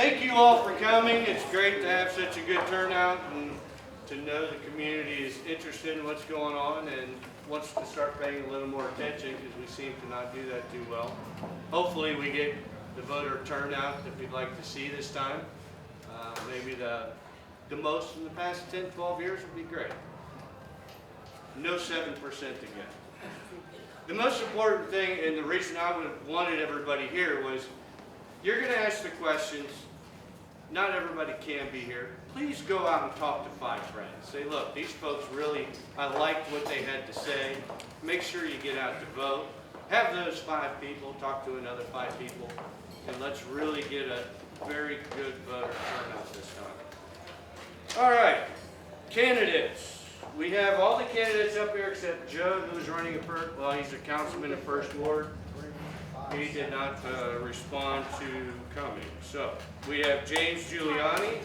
thank you all for coming. It's great to have such a good turnout and to know the community is interested in what's going on and wants to start paying a little more attention, because we seem to not do that too well. Hopefully we get the voter turnout that we'd like to see this time. Maybe the most in the past 10, 12 years would be great. No 7% again. The most important thing, and the reason I would have wanted everybody here, was you're going to ask the questions. Not everybody can be here. Please go out and talk to 5 friends. Say, look, these folks really, I liked what they had to say. Make sure you get out to vote. Have those 5 people talk to another 5 people, and let's really get a very good voter turnout this time. All right, candidates. We have all the candidates up here except Joe, who's running well, he's a councilman in First Ward. He did not respond to coming. So we have James Giuliani.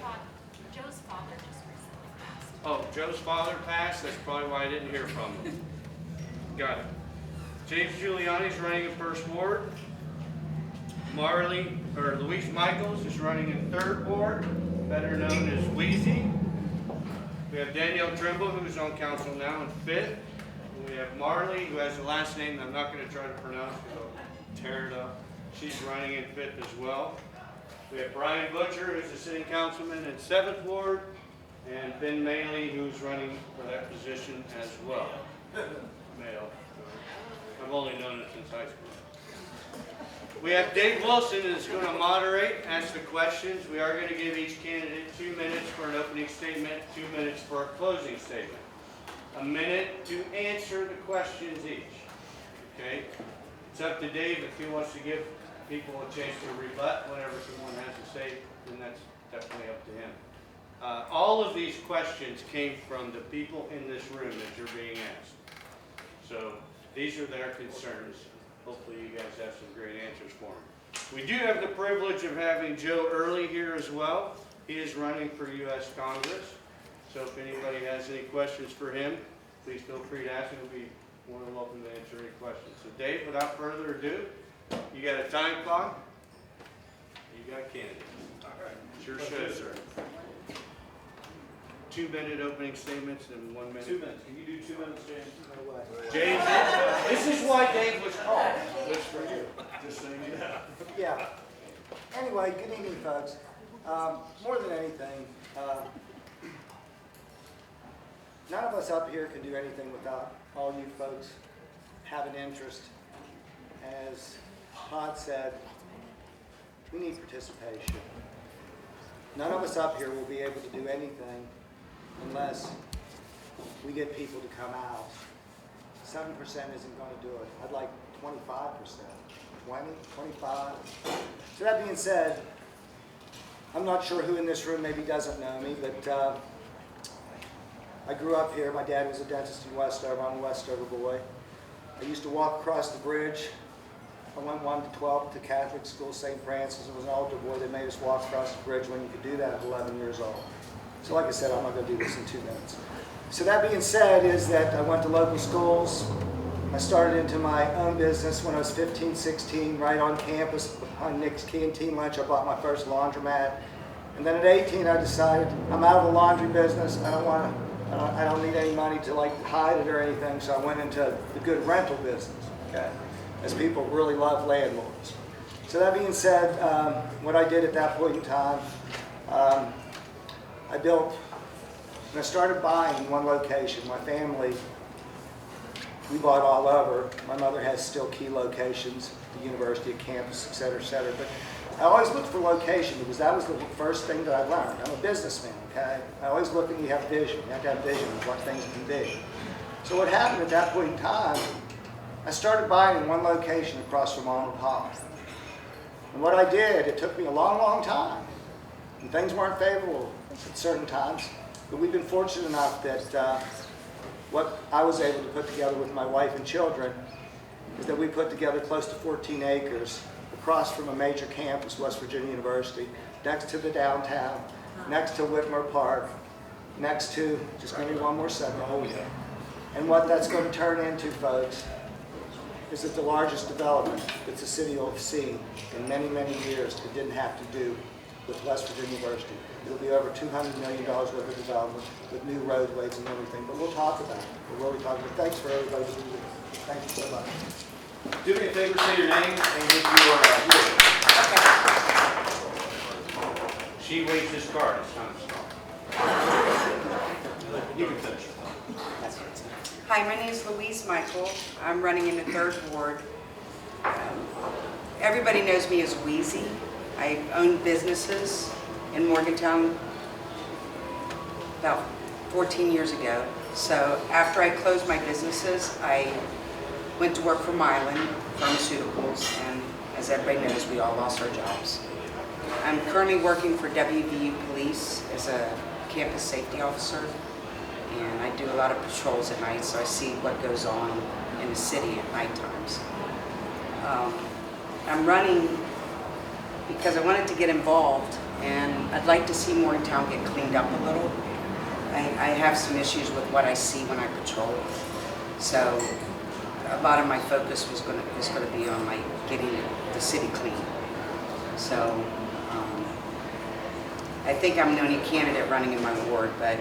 Joe's father just recently passed. Oh, Joe's father passed? That's probably why I didn't hear from him. Got it. James Giuliani's running in First Ward. Louise Michael is running in Third Ward, better known as Wheezy. We have Danielle Trumble, who's on council now in 5th. And we have Marley, who has a last name that I'm not going to try to pronounce because I'll tear it up. She's running in 5th as well. We have Brian Butcher, who's a sitting councilman in 7th Ward, and Ben Mayle, who's running for that position as well. Mayle. I've only known it since high school. We have Dave Wilson who's going to moderate, ask the questions. We are going to give each candidate 2 minutes for an opening statement, 2 minutes for a closing statement. A minute to answer the questions each. Okay? It's up to Dave if he wants to give people a chance to rebut whatever someone has to say, then that's definitely up to him. All of these questions came from the people in this room that you're being asked. So these are their concerns. Hopefully you guys have some great answers for them. We do have the privilege of having Joe Early here as well. He is running for U.S. Congress. So if anybody has any questions for him, please feel free to ask him. He'll be more than welcome to answer any questions. So Dave, without further ado, you got a time clock? You got candidates. All right. Sure shows, sir. 2-minute opening statements and 1 minute. 2 minutes. Can you do 2 minutes, James? No way. James, this is why Dave was called. Just for you. Just so you know. Yeah. Anyway, good evening, folks. More than anything, none of us up here can do anything without all you folks have an interest. As Todd said, we need participation. None of us up here will be able to do anything unless we get people to come out. 7% isn't going to do it. I'd like 25%, 20, 25. So that being said, I'm not sure who in this room maybe doesn't know me, but I grew up here. My dad was a dentist in Westover. I'm a Westover boy. I used to walk across the bridge. I went 1 to 12 to Catholic school, St. Francis. I was an altar boy. They made us walk across the bridge when you could do that at 11 years old. So like I said, I'm not going to do this in 2 minutes. So that being said is that I went to local schools. I started into my own business when I was 15, 16, right on campus on Ynigues canteen lunch. I bought my first laundromat. And then at 18, I decided I'm out of the laundry business. I don't need any money to like hide it or anything. So I went into the good rental business, okay? As people really love landlords. So that being said, what I did at that point in time, I built, and I started buying in one location. My family, we bought all over. My mother has still key locations, the university, campus, et cetera, et cetera. But I always looked for location because that was the first thing that I learned. I'm a businessman, okay? I always look and you have vision. You have to have vision of what things can be. So what happened at that point in time, I started buying in one location across from Arnold Hall. And what I did, it took me a long, long time. And things weren't favorable at certain times. But we've been fortunate enough that what I was able to put together with my wife and children is that we put together close to 14 acres across from a major campus, West Virginia University, next to the downtown, next to Whitmer Park, next to, just give me one more second. Oh, yeah. And what that's going to turn into, folks, is that the largest development that the city will have seen in many, many years that didn't have to do with West Virginia University. It'll be over $200 million worth of development with new roadways and everything, but we'll talk about it. We'll really talk about it. Thanks for everybody being here. Thank you so much. Do me a favor, say your name and give your here. She waves this card, it's time to start. You can finish. Hi, my name is Louise Michael. I'm running in the 3rd Ward. Everybody knows me as Wheezy. I owned businesses in Morgantown about 14 years ago. So after I closed my businesses, I went to work for Mylan Pharmaceuticals, and as everybody knows, we all lost our jobs. I'm currently working for WVU Police as a campus safety officer, and I do a lot of patrols at night, so I see what goes on in the city at night times. I'm running because I wanted to get involved, and I'd like to see Morgantown get cleaned up a little. I have some issues with what I see when I patrol, so a lot of my focus is going to be on like getting the city clean. So I think I'm the only candidate running in my ward, but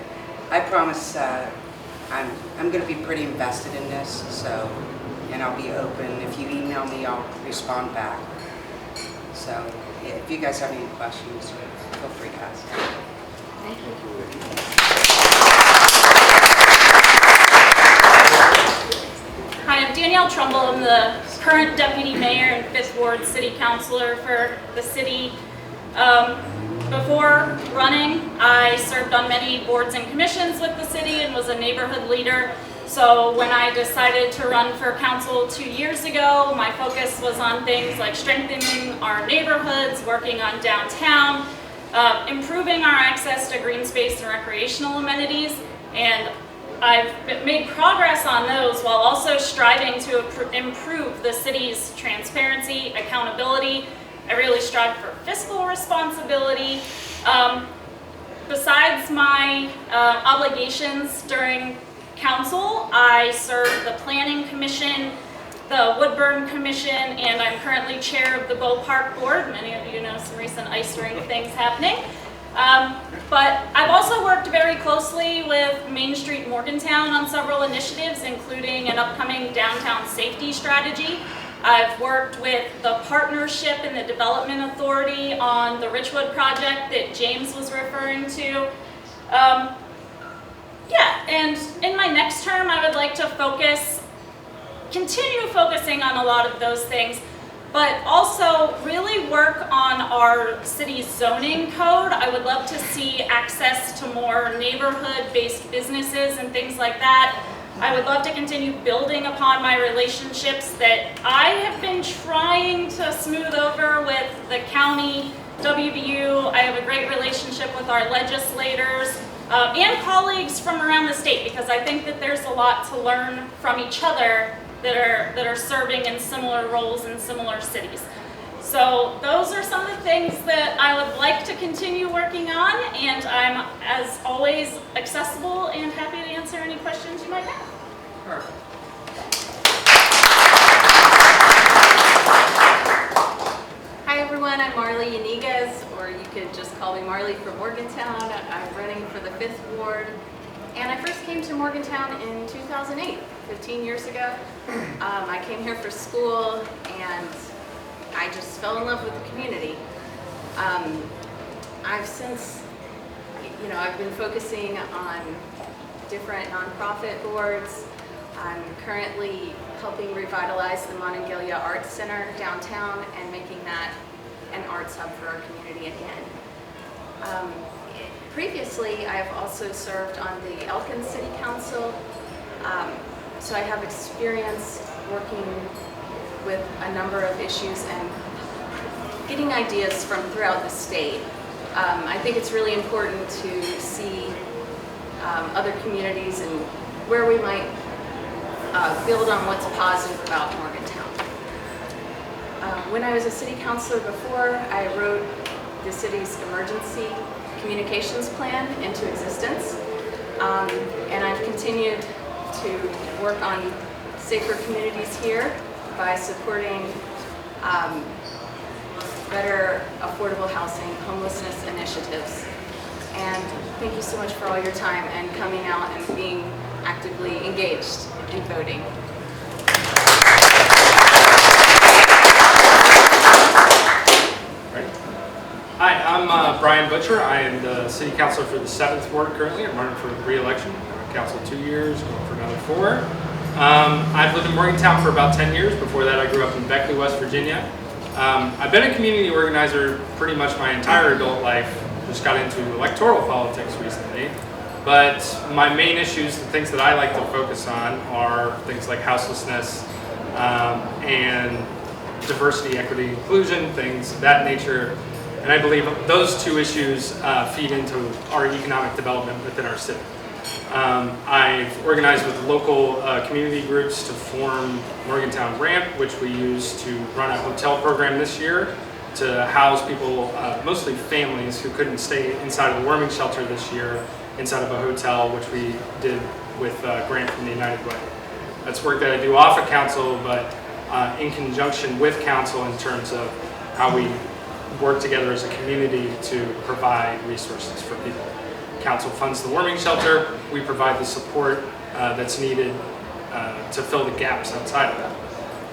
I promise I'm going to be pretty invested in this. So, and I'll be open. If you email me, I'll respond back. So, yeah, if you guys have any questions, feel free to ask. Thank you. Hi, I'm Danielle Trumble. I'm the current Deputy Mayor and 5th Ward City Councilor for the city. Before running, I served on many boards and commissions with the city and was a neighborhood leader. So when I decided to run for council 2 years ago, my focus was on things like strengthening our neighborhoods, working on downtown, improving our access to green space and recreational amenities, and I've made progress on those while also striving to improve the city's transparency, accountability. I really strive for fiscal responsibility. Besides my obligations during council, I serve the Planning Commission, the Woodburn Commission, and I'm currently chair of the Bow Park Board. Many of you know some recent ice rink things happening. But I've also worked very closely with Main Street Morgantown on several initiatives, including an upcoming downtown safety strategy. I've worked with the partnership and the development authority on the Richwood project that James was referring to. And in my next term, I would like to continue focusing on a lot of those things, but also really work on our city's zoning code. I would love to see access to more neighborhood-based businesses and things like that. I would love to continue building upon my relationships that I have been trying to smooth over with the county, WVU. I have a great relationship with our legislators and colleagues from around the state, because I think that there's a lot to learn from each other that are serving in similar roles in similar cities. So those are some of the things that I would like to continue working on, and I'm, as always, accessible and happy to answer any questions you might have. Perfect. Hi everyone, I'm Ynigues, or you could just call me Marley from Morgantown. I'm running for the 5th Ward, and I first came to Morgantown in 2008, 15 years ago. I came here for school, and I just fell in love with the community. I've since, I've been focusing on different nonprofit boards. I'm currently helping revitalize the Monongalia Arts Center downtown and making that an arts hub for our community again. Previously, I've also served on the Elkin City Council, so I have experience working with a number of issues and getting ideas from throughout the state. I think it's really important to see other communities and where we might build on what's positive about Morgantown. When I was a city councilor before, I wrote the city's emergency communications plan into existence, and I've continued to work on safer communities here by supporting better affordable housing, homelessness initiatives. And thank you so much for all your time and coming out and being actively engaged in voting. Hi, I'm Brian Butcher. I am the city councilor for the 7th ward currently. I'm running for re-election. I'm on council 2 years, going for another 4. I've lived in Morgantown for about 10 years. Before that, I grew up in Beckley, West Virginia. I've been a community organizer pretty much my entire adult life. Just got into electoral politics recently. But my main issues, the things that I like to focus on, are things like houselessness and diversity, equity, inclusion, things of that nature. And I believe those 2 issues feed into our economic development within our city. I've organized with local community groups to form Morgantown Ramp, which we use to run a hotel program this year to house people, mostly families, who couldn't stay inside of the warming shelter this year, inside of a hotel, which we did with a grant from the United Way. That's work that I do off of council, but in conjunction with council in terms of how we work together as a community to provide resources for people. Council funds the warming shelter. We provide the support that's needed to fill the gaps outside of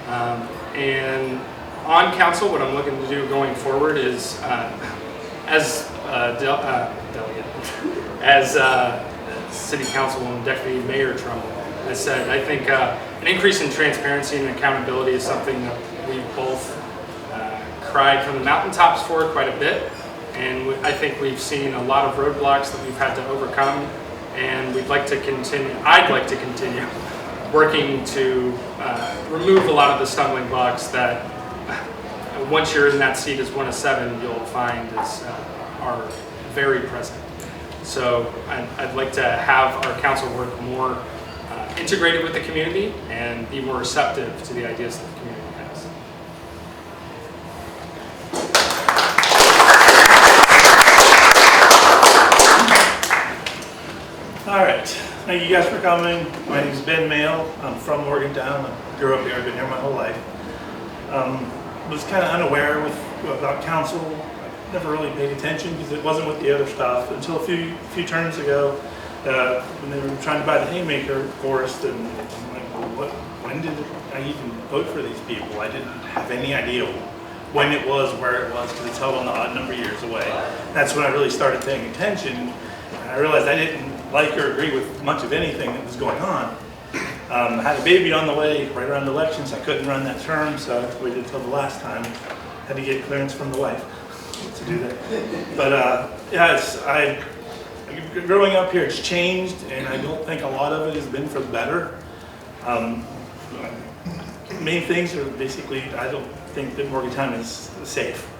that. And on council, what I'm looking to do going forward is, as delegate, as City Councilwoman Deputy Mayor Trumble has said, I think an increase in transparency and accountability is something that we both cried from the mountaintops for quite a bit, and I think we've seen a lot of roadblocks that we've had to overcome, and we'd like to continue, I'd like to continue working to remove a lot of the stumbling blocks that once you're in that seat as one of 7, you'll find are very present. So I'd like to have our council work more integrated with the community and be more receptive to the ideas that the community has. All right, thank you guys for coming. My name is Ben Mayle. I'm from Morgantown. I grew up here. I've been here my whole life. Was kind of unaware about council. I never really paid attention because it wasn't with the other stuff until a few terms ago when they were trying to buy the Haymaker Forest, and I'm like, well, when did I even vote for these people? I didn't have any idea when it was, where it was, because it's held on the odd number of years away. That's when I really started paying attention. And I realized I didn't like or agree with much of anything that was going on. I had a baby on the way right around elections. I couldn't run that term, so I waited until the last time. Had to get clearance from the wife to do that. But yeah, growing up here, it's changed, and I don't think a lot of it has been for the better. Main things are basically, I don't think that Morgantown is safe.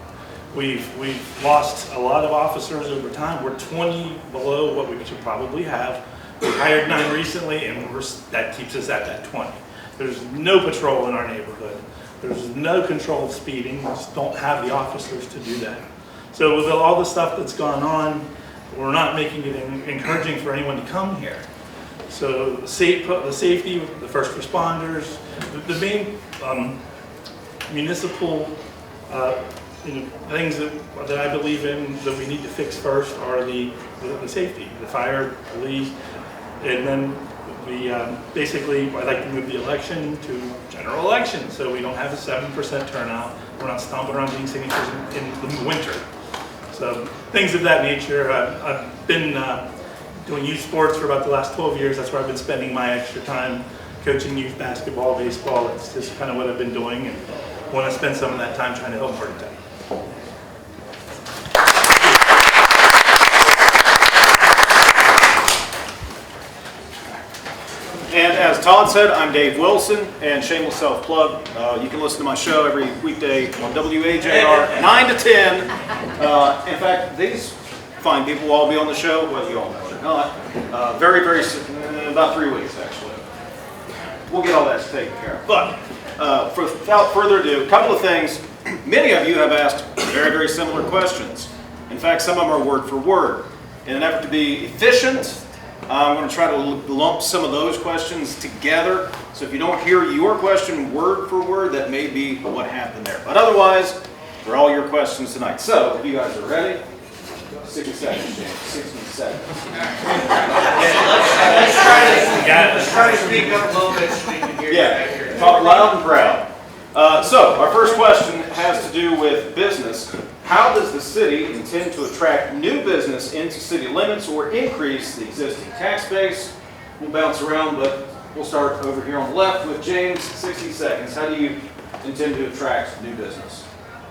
We've lost a lot of officers over time. We're 20 below what we should probably have. We hired 9 recently, and that keeps us at that 20. There's no patrol in our neighborhood. There's no control of speeding. We just don't have the officers to do that. So with all the stuff that's gone on, we're not making it encouraging for anyone to come here. So the safety, the first responders, the main municipal things that I believe in that we need to fix first are the safety, the fire, police, and then we basically, I'd like to move the election to general election so we don't have a 7% turnout. We're not stomping around getting signatures in the winter. So things of that nature. I've been doing youth sports for about the last 12 years. That's where I've been spending my extra time, coaching youth basketball, baseball. It's just kind of what I've been doing, and want to spend some of that time trying to help Morgantown. And as Todd said, I'm Dave Wilson, and shameless self-plug, you can listen to my show every weekday on WAJR, 9 to 10. In fact, these fine people will all be on the show, well, you all know they're not, very soon, about 3 weeks actually. We'll get all that taken care of. But without further ado, a couple of things. Many of you have asked very similar questions. In fact, some of them are word for word. In an effort to be efficient, I'm going to try to lump some of those questions together. So if you don't hear your question word for word, that may be what happened there. But otherwise, for all your questions tonight. So, if you guys are ready, 60 seconds, James. 60 seconds. Let's try to speak up a little bit so we can hear you back here. Yeah, talk loud and proud. So, our first question has to do with business. How does the city intend to attract new business into city limits or increase the existing tax base? We'll bounce around, but we'll start over here on the left with James. 60 seconds. How do you intend to attract new business?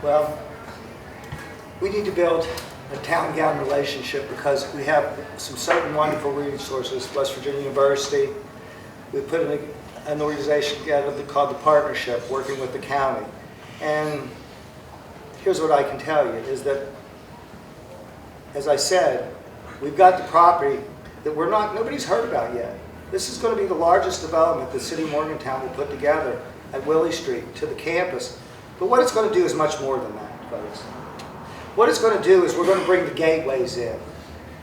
Well, we need to build a town-gown relationship because we have some certain wonderful resources. West Virginia University, we put an organization together called the Partnership, working with the county. And here's what I can tell you, is that, as I said, we've got the property that nobody's heard about yet. This is going to be the largest development the city of Morgantown will put together at Willie Street to the campus. But what it's going to do is much more than that, folks. What it's going to do is we're going to bring the gateways in.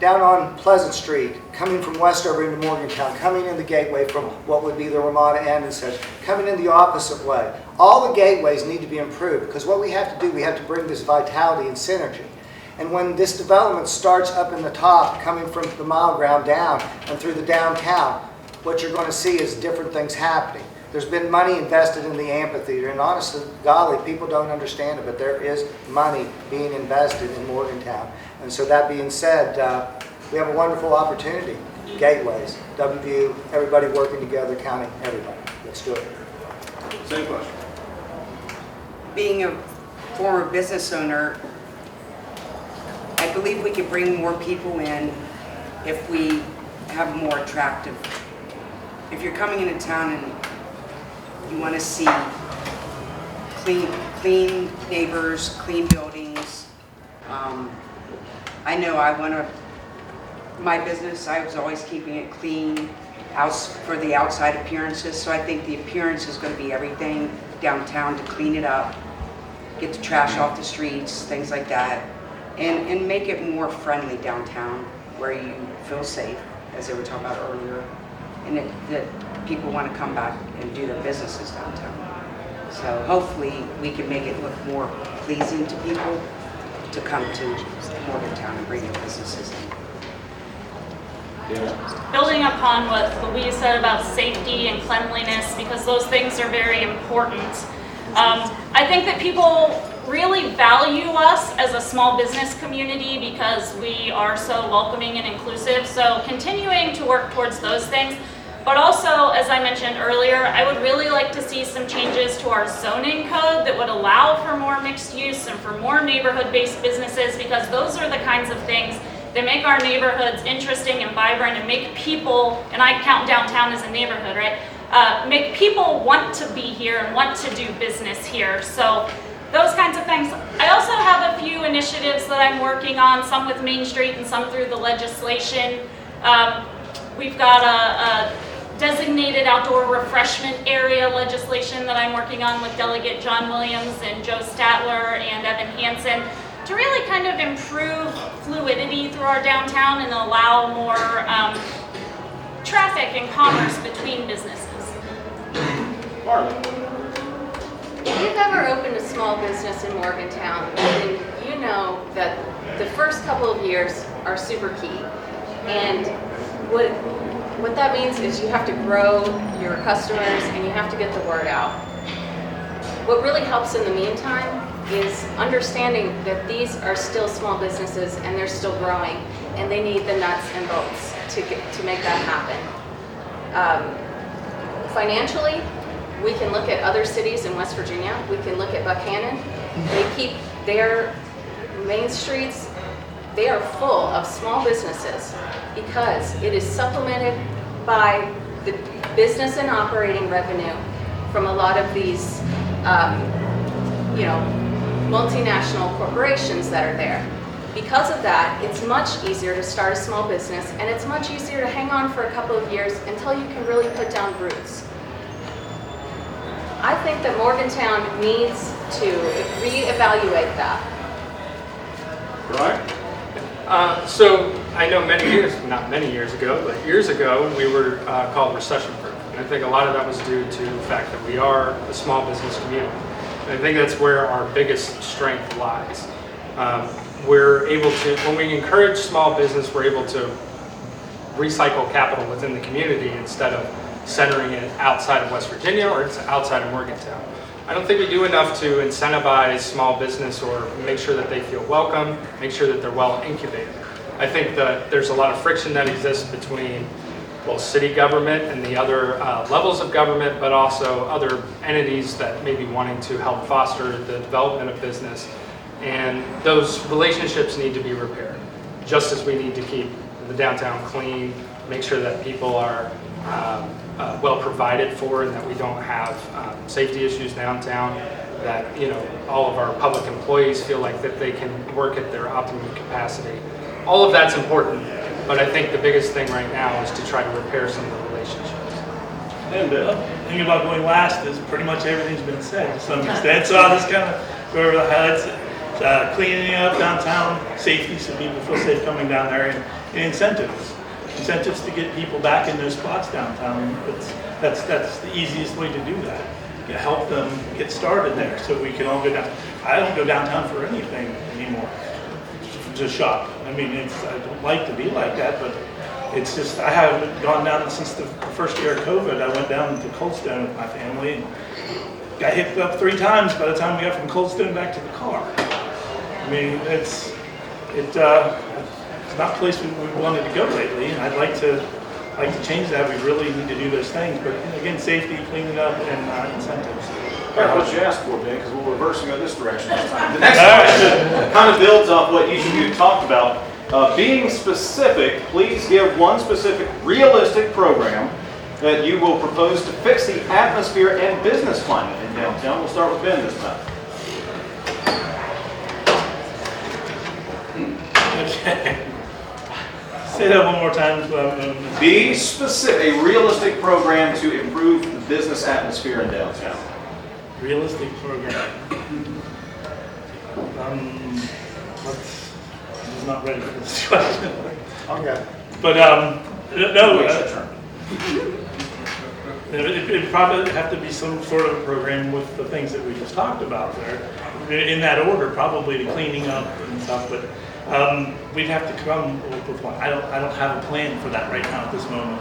Down on Pleasant Street, coming from Westover into Morgantown, coming in the gateway from what would be the Ramada end and such, coming in the opposite way. All the gateways need to be improved because what we have to do, we have to bring this vitality and synergy. And when this development starts up in the top, coming from the mile ground down and through the downtown, what you're going to see is different things happening. There's been money invested in the amphitheater, and honestly, golly, people don't understand it, but there is money being invested in Morgantown. And so that being said, we have a wonderful opportunity. Gateways, WVU, everybody working together, county, everybody. Let's do it. Same question. Being a former business owner, I believe we could bring more people in if we have more attractive. If you're coming into town and you want to see clean neighbors, clean buildings. I know my business, I was always keeping it clean for the outside appearances, so I think the appearance is going to be everything downtown to clean it up, get the trash off the streets, things like that, and make it more friendly downtown where you feel safe, as they were talking about earlier, and that people want to come back and do their businesses downtown. So hopefully we can make it look more pleasing to people to come to Morgantown and bring their businesses in. Yeah. Building upon what Louise said about safety and cleanliness, because those things are very important. I think that people really value us as a small business community because we are so welcoming and inclusive. So continuing to work towards those things. But also, as I mentioned earlier, I would really like to see some changes to our zoning code that would allow for more mixed use and for more neighborhood-based businesses, because those are the kinds of things that make our neighborhoods interesting and vibrant and make people, and I count downtown as a neighborhood, right? Make people want to be here and want to do business here. So those kinds of things. I also have a few initiatives that I'm working on, some with Main Street and some through the legislation. We've got a designated outdoor refreshment area legislation that I'm working on with Delegate John Williams and Joe Statler and Evan Hansen to really kind of improve fluidity through our downtown and allow more traffic and commerce between businesses. Marley. If you've ever opened a small business in Morgantown, then you know that the first couple of years are super key. And what that means is you have to grow your customers and you have to get the word out. What really helps in the meantime is understanding that these are still small businesses and they're still growing and they need the nuts and bolts to make that happen. Financially, we can look at other cities in West Virginia. We can look at Buchanan. They keep their main streets, they are full of small businesses because it is supplemented by the business and operating revenue from a lot of these, multinational corporations that are there. Because of that, it's much easier to start a small business and it's much easier to hang on for a couple of years until you can really put down roots. I think that Morgantown needs to reevaluate that. Right? So I know not many years ago, but years ago, we were called recession proof. And I think a lot of that was due to the fact that we are a small business community. I think that's where our biggest strength lies. We're able to, when we encourage small business, we're able to recycle capital within the community instead of centering it outside of West Virginia or it's outside of Morgantown. I don't think we do enough to incentivize small business or make sure that they feel welcome, make sure that they're well incubated. I think that there's a lot of friction that exists between both city government and the other levels of government, but also other entities that may be wanting to help foster the development of business. And those relationships need to be repaired, just as we need to keep the downtown clean, make sure that people are well provided for and that we don't have safety issues downtown, that all of our public employees feel like that they can work at their optimum capacity. All of that's important, but I think the biggest thing right now is to try to repair some of the relationships. And The thing about going last is pretty much everything's been said to some extent, so I'll just kind of go over the highlights. Cleaning up downtown, safety so people feel safe coming down there, and incentives. Incentives to get people back in those spots downtown. That's the easiest way to do that. You help them get started there so we can all go down. I don't go downtown for anything anymore, to shop. I mean, I don't like to be like that, but it's just, I haven't gone down since the first year of COVID. I went down to Coldstone with my family and got hit up 3 times by the time we got from Coldstone back to the car. I mean, it's not a place we wanted to go lately, and I'd like to change that. We really need to do those things, but again, safety, cleaning up, and incentives. That's what you asked for, Ben, because we're reversing in this direction this time. The next question kind of builds off what each of you talked about. Being specific, please give one specific realistic program that you will propose to fix the atmosphere and business climate in downtown. We'll start with Ben this time. Okay. Say that one more time. Be specific, a realistic program to improve the business atmosphere in downtown. Realistic program. I'm not ready for this question. Okay. But it'd probably have to be some sort of program with the things that we just talked about there, in that order, probably the cleaning up and stuff. But we'd have to come with one. I don't have a plan for that right now at this moment.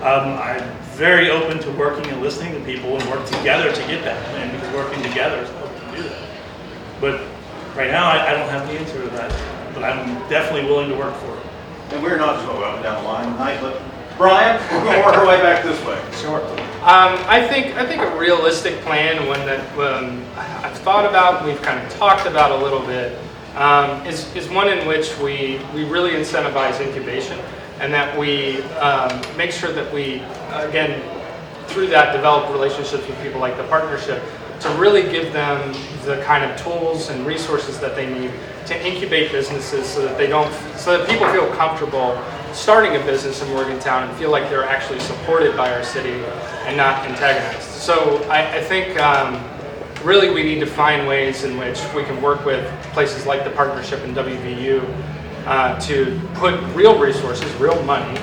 I'm very open to working and listening to people and work together to get that plan, because working together is how we do that. But right now, I don't have the answer to that. But I'm definitely willing to work for it. And we're not just going up and down the line tonight, but Brian, we're going to work our way back this way. Sure. I think a realistic plan, one that I've thought about, we've kind of talked about a little bit, is one in which we really incentivize incubation, and that we make sure that we, again, through that, develop relationships with people like the partnership to really give them the kind of tools and resources that they need to incubate businesses so that people feel comfortable starting a business in Morgantown and feel like they're actually supported by our city and not antagonized. So I think really we need to find ways in which we can work with places like the partnership and WVU to put real resources, real money,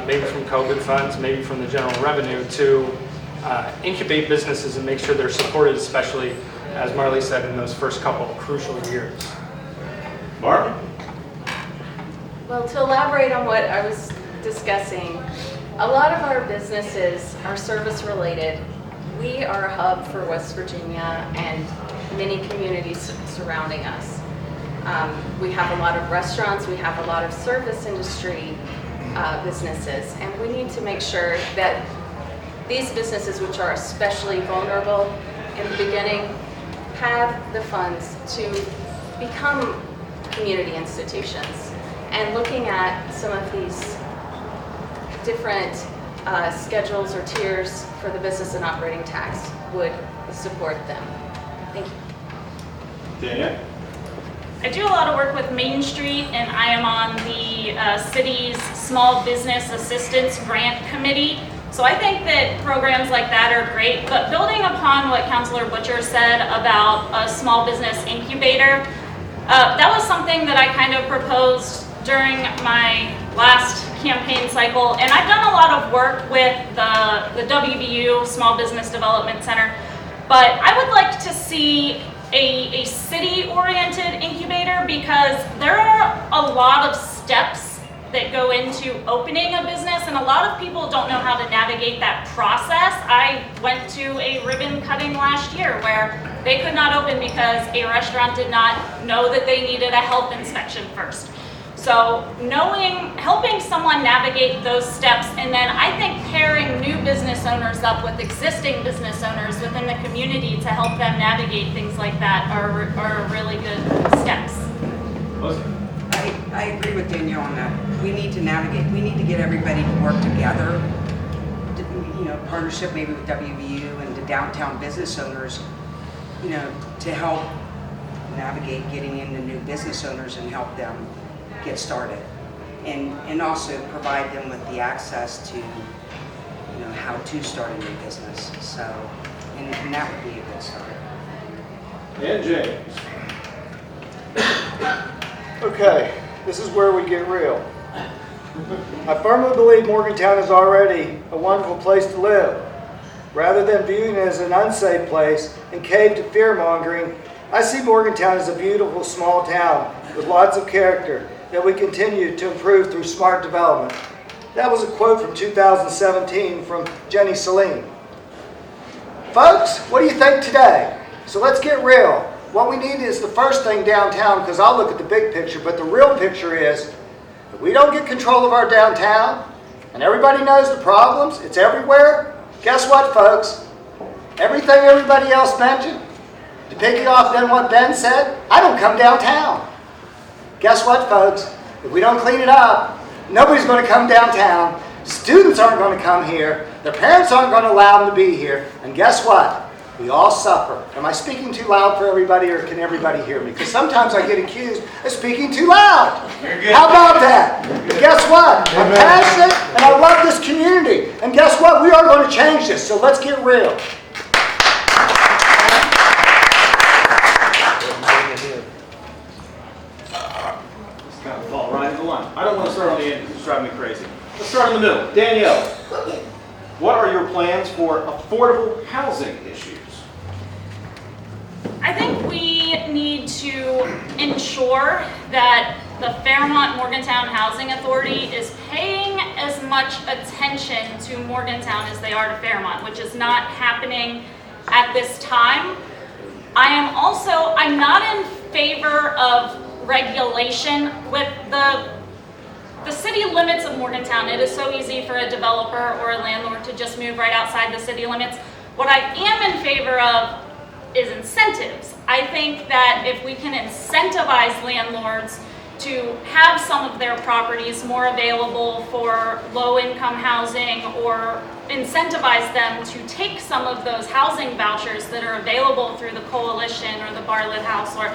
maybe from COVID funds, maybe from the general revenue, to incubate businesses and make sure they're supported, especially, as Marley said, in those first couple of crucial years. Mark? Well, to elaborate on what I was discussing, a lot of our businesses are service related. We are a hub for West Virginia and many communities surrounding us. We have a lot of restaurants, we have a lot of service industry businesses, and we need to make sure that these businesses, which are especially vulnerable in the beginning, have the funds to become community institutions. And looking at some of these different schedules or tiers for the business and operating tax would support them. Thank you. Danielle? I do a lot of work with Main Street, and I am on the city's Small Business Assistance Grant Committee. So I think that programs like that are great, but building upon what Councilor Butcher said about a small business incubator, that was something that I kind of proposed during my last campaign cycle, and I've done a lot of work with the WVU Small Business Development Center. But I would like to see a city-oriented incubator, because there are a lot of steps that go into opening a business, and a lot of people don't know how to navigate that process. I went to a ribbon cutting last year where they could not open because a restaurant did not know that they needed a health inspection first. So helping someone navigate those steps, and then I think pairing new business owners up with existing business owners within the community to help them navigate things like that are really good steps. I agree with Danielle on that. We need to navigate. We need to get everybody to work together. Partnership maybe with WVU and the downtown business owners, to help navigate getting into new business owners and help them get started, and also provide them with the access to, how to start a new business. So, and that would be a good start. And James. Okay, this is where we get real. I firmly believe Morgantown is already a wonderful place to live. Rather than viewing it as an unsafe place and cave to fear-mongering, I see Morgantown as a beautiful small town with lots of character that we continue to improve through smart development. That was a quote from 2017 from Jenny Celine. Folks, what do you think today? So let's get real. What we need is the first thing downtown, because I'll look at the big picture, but the real picture is if we don't get control of our downtown, and everybody knows the problems, it's everywhere, guess what, folks? Everything everybody else mentioned, to pick off then what Ben said, I don't come downtown. Guess what, folks? If we don't clean it up, nobody's going to come downtown. Students aren't going to come here. Their parents aren't going to allow them to be here. And guess what? We all suffer. Am I speaking too loud for everybody, or can everybody hear me? Because sometimes I get accused of speaking too loud. How about that? Guess what? I'm passionate and I love this community. And guess what? We are going to change this. So let's get real. Fall right into the line. I don't want to start on the end because it's driving me crazy. Let's start in the middle. Danielle, what are your plans for affordable housing issues? I think we need to ensure that the Fairmont Morgantown Housing Authority is paying as much attention to Morgantown as they are to Fairmont, which is not happening at this time. I'm not in favor of regulation with the city limits of Morgantown. It is so easy for a developer or a landlord to just move right outside the city limits. What I am in favor of is incentives. I think that if we can incentivize landlords to have some of their properties more available for low-income housing, or incentivize them to take some of those housing vouchers that are available through the coalition or the Bartlett House, or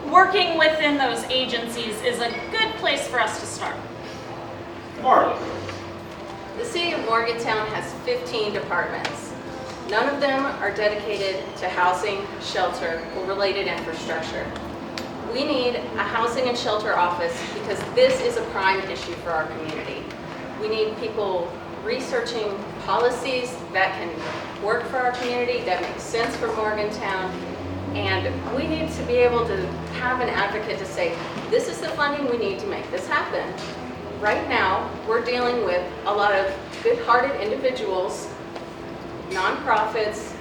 working within those agencies, is a good place for us to start. Marley. The city of Morgantown has 15 departments. None of them are dedicated to housing, shelter, or related infrastructure. We need a housing and shelter office because this is a prime issue for our community. We need people researching policies that can work for our community, that make sense for Morgantown, and we need to be able to have an advocate to say, this is the funding we need to make this happen. Right now, we're dealing with a lot of good-hearted individuals, nonprofits,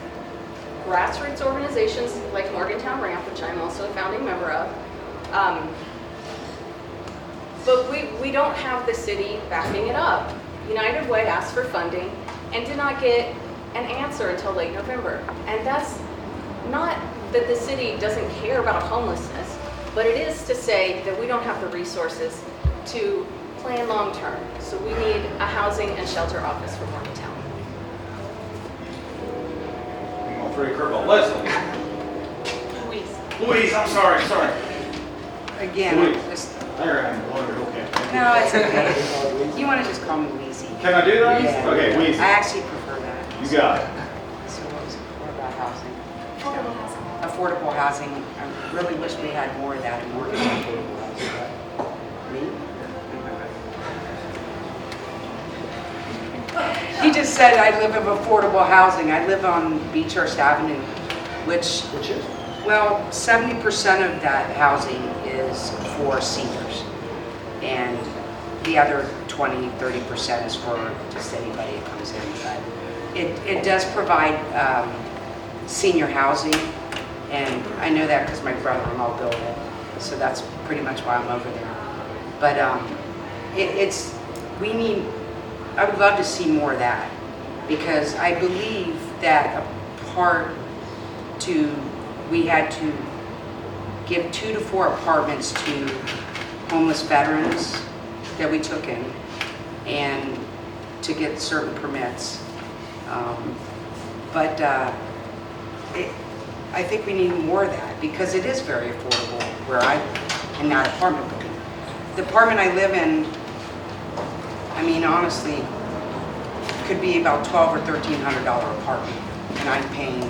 grassroots organizations like Morgantown Ramp, which I'm also a founding member of. But we don't have the city backing it up. United Way asked for funding and did not get an answer until late November. And that's not that the city doesn't care about homelessness, but it is to say that we don't have the resources to plan long term. So we need a housing and shelter office for Morgantown. Pretty curveball. Leslie. Louise, I'm sorry. Again, Louise. just, There, I'm wondering, okay. no, it's okay. You want to just call me Weezy? Can I do that? Yeah. Okay, I Louise. actually prefer that. You got it. So what about housing? Affordable housing. Affordable housing. I really wish we had more of that in Morgantown. Me? He just said I live in affordable housing. I live on Beechhurst Avenue, which, is? well, 70% of that housing is for seniors. And the other 20, 30% is for just anybody that comes in. But it does provide senior housing, and I know that because my brother-in-law built it. So that's pretty much why I'm over there. But I would love to see more of that, because I believe that we had to give 2 to 4 apartments to homeless veterans that we took in, and to get certain permits. I think we need more of that, because it is very affordable where I am in that apartment building. The apartment I live in, I mean, honestly, could be about $1,200 or $1,300 apartment, and I'm paying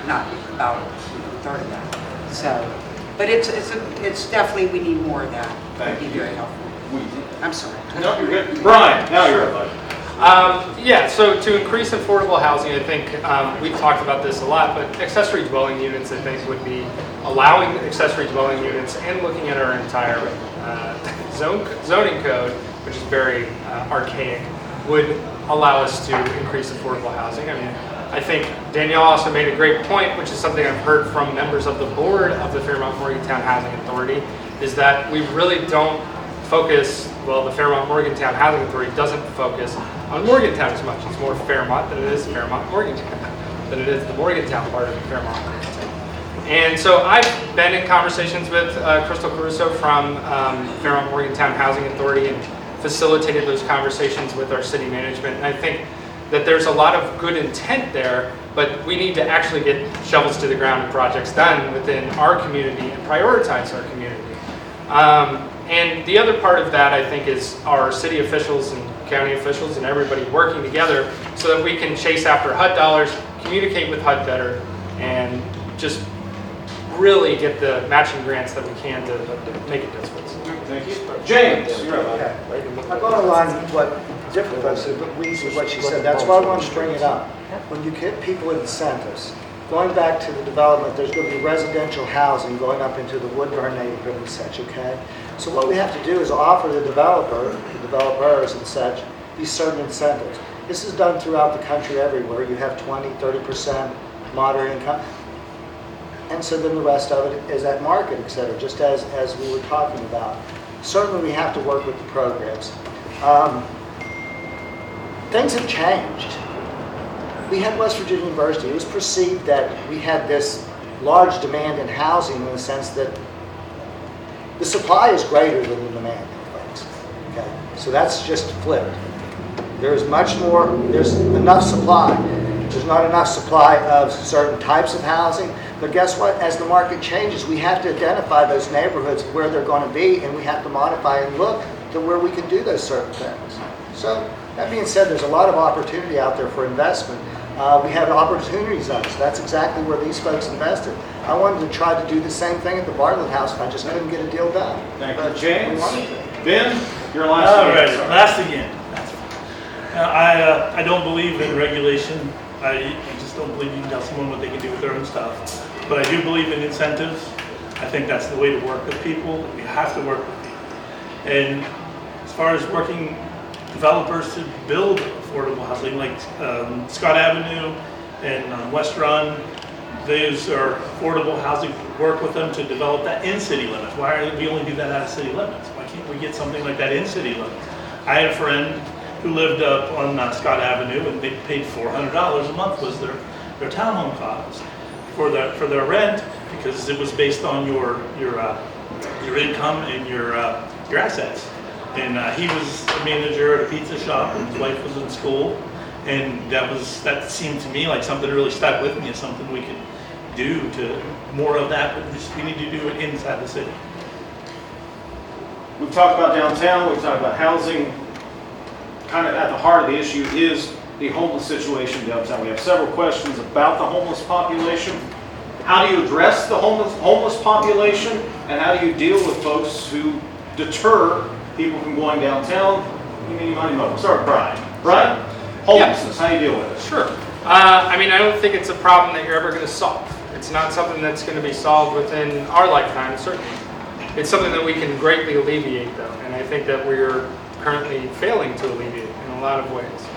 not about a third of that. So, but it's definitely, we need more of that. That'd be very helpful. I'm sorry. No, you're good. Brian, now you're up. Yeah, so to increase affordable housing, I think we've talked about this a lot, but accessory dwelling units, I think, would be allowing accessory dwelling units and looking at our entire zoning code, which is very archaic, would allow us to increase affordable housing. I mean, I think Danielle also made a great point, which is something I've heard from members of the board of the Fairmont Morgantown Housing Authority, is that we really don't focus, well, the Fairmont Morgantown Housing Authority doesn't focus on Morgantown as much. It's more Fairmont than it is Fairmont Morgantown, than it is the Morgantown part of Fairmont Morgantown. And so I've been in conversations with Crystal Caruso from Fairmont Morgantown Housing Authority and facilitated those conversations with our city management. And I think that there's a lot of good intent there, but we need to actually get shovels to the ground and projects done within our community and prioritize our community. And the other part of that, I think, is our city officials and county officials and everybody working together so that we can chase after HUD dollars, communicate with HUD better, and just really get the matching grants that we can to make a difference. Thank you. James, you're up. I'm going along with what different folks said, but Louise is what she said. That's why I wanted to bring it up. When you get people incentives, going back to the development, there's going to be residential housing going up into the Woodburn neighborhood and such, okay? So what we have to do is offer the developers and such, these certain incentives. This is done throughout the country everywhere. You have 20, 30% moderate income. And so then the rest of it is at market, et cetera, just as we were talking about. Certainly we have to work with the programs. Things have changed. We had West Virginia University. It was perceived that we had this large demand in housing in the sense that the supply is greater than the demand, folks. Okay? So that's just flipped. There's much more, there's enough supply. There's not enough supply of certain types of housing, but guess what? As the market changes, we have to identify those neighborhoods where they're going to be, and we have to modify and look to where we can do those certain things. So that being said, there's a lot of opportunity out there for investment. We have opportunity zones. That's exactly where these folks invested. I wanted to try to do the same thing at the Bartlett House, and I just couldn't get a deal done. Thank But you, James. we wanted to. Ben, your last All right, again. last again. I don't believe in regulation. I just don't believe you can tell someone what they can do with their own stuff. But I do believe in incentives. I think that's the way to work with people. We have to work with people. And as far as working developers to build affordable housing, like Scott Avenue and West Run, those are affordable housing. Work with them to develop that in city limits. Why do we only do that out of city limits? Why can't we get something like that in city limits? I had a friend who lived up on Scott Avenue, and they paid $400 a month was their townhome cost for their rent, because it was based on your income and your assets. And he was a manager at a pizza shop, and his wife was in school, and that seemed to me like something that really stuck with me as something we could do to more of that, but we need to do it inside the city. We've talked about downtown, we've talked about housing. Kind of at the heart of the issue is the homeless situation downtown. We have several questions about the homeless population. How do you address the homeless population, and how do you deal with folks who deter people from going downtown? You need money. Start with Brian. Brian? Homelessness, how do you deal with it? Sure. I mean, I don't think it's a problem that you're ever going to solve. It's not something that's going to be solved within our lifetime, certainly. It's something that we can greatly alleviate, though, and I think that we're currently failing to alleviate in a lot of ways.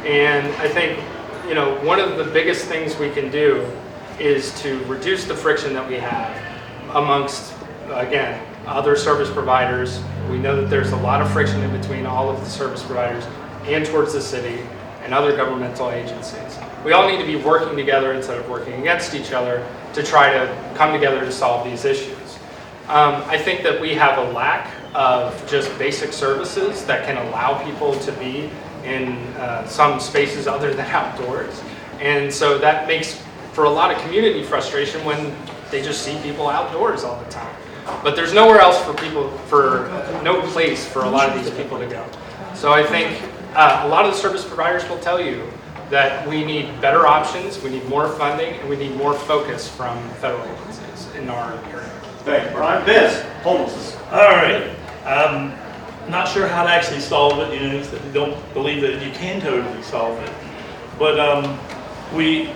And I think, you know, one of the biggest things we can do is to reduce the friction that we have amongst, again, other service providers. We know that there's a lot of friction in between all of the service providers and towards the city and other governmental agencies. We all need to be working together instead of working against each other to try to come together to solve these issues. I think that we have a lack of just basic services that can allow people to be in some spaces other than outdoors. And so that makes for a lot of community frustration when they just see people outdoors all the time. But there's nowhere else for people, no place for a lot of these people to go. So I think a lot of the service providers will tell you that we need better options, we need more funding, and we need more focus from federal agencies in our area. Thank you, Brian. Ben, homelessness. All right. Not sure how to actually solve it. You know, don't believe that you can totally solve it. But we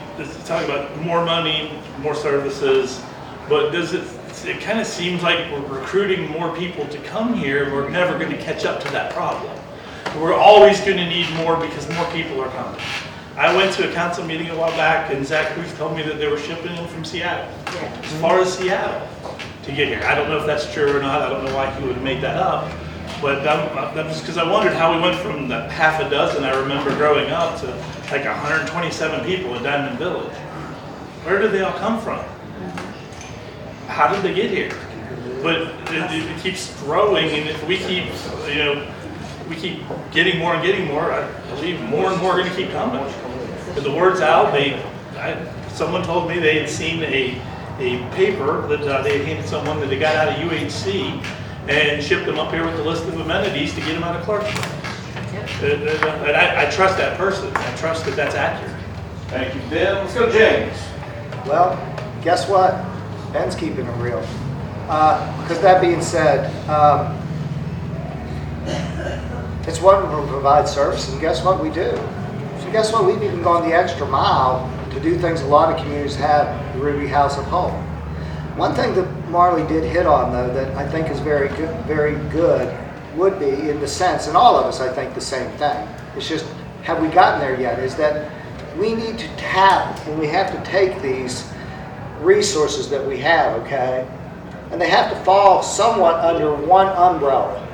talk about more money, more services. But does it kind of seems like we're recruiting more people to come here. We're never going to catch up to that problem. We're always going to need more because more people are coming. I went to a council meeting a while back, and Zach Cruz told me that they were shipping in from Seattle, as far as Seattle, to get here. I don't know if that's true or not. I don't know why he would have made that up. But that was because I wondered how we went from the half a dozen I remember growing up to like 127 people in Diamond Village. Where did they all come from? How did they get here? But it keeps growing, and if we keep, you know, we keep getting more and getting more, I believe more and more are going to keep coming. But the word's out. Someone told me they had seen a paper that they had handed someone that they got out of UHC and shipped them up here with a list of amenities to get them out of Clarksville. And I trust that person. I trust that that's accurate. Thank you, Ben. Let's go, James. Well, guess what? Ben's keeping it real. Because that being said, it's wonderful to provide service, and guess what we do? So guess what? We've even gone the extra mile to do things a lot of communities have, the Ruby House of Hope. One thing that Marley did hit on, though, that I think is very good would be, in the sense, and all of us, I think, the same thing. It's just, have we gotten there yet? Is that we need to tap, and we have to take these resources that we have, okay? And they have to fall somewhat under one umbrella.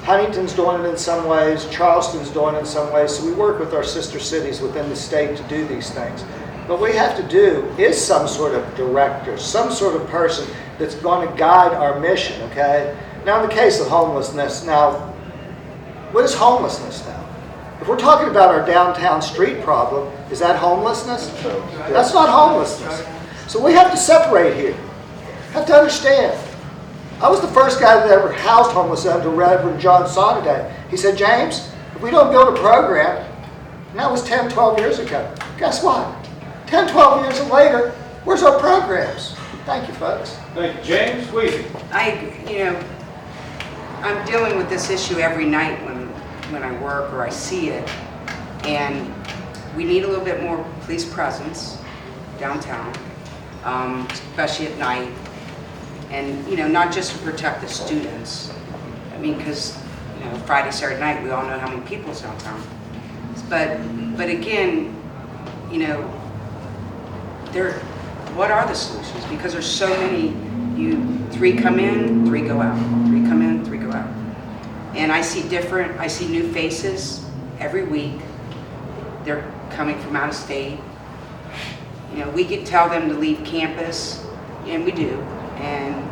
Huntington's doing it in some ways, Charleston's doing it in some ways, so we work with our sister cities within the state to do these things. But what we have to do is some sort of director, some sort of person that's going to guide our mission, okay? Now in the case of homelessness, now, what is homelessness now? If we're talking about our downtown street problem, is that homelessness? That's not homelessness. So we have to separate here. Have to understand. I was the first guy that ever housed homeless under Reverend John Sonneday. He said, James, if we don't build a program, and that was 10, 12 years ago, guess what? 10, 12 years later, where's our programs? Thank you, folks. Thank you, James. Louise. I'm dealing with this issue every night when I work or I see it, and we need a little bit more police presence downtown, especially at night. And, you know, not just to protect the students. I mean, because, you know, Friday, Saturday night, we all know how many people's downtown. But again, you know, what are the solutions? Because there's so many, 3 come in, 3 go out. 3 come in, 3 go out. And I see new faces every week. They're coming from out of state. You know, we could tell them to leave campus, and we do. And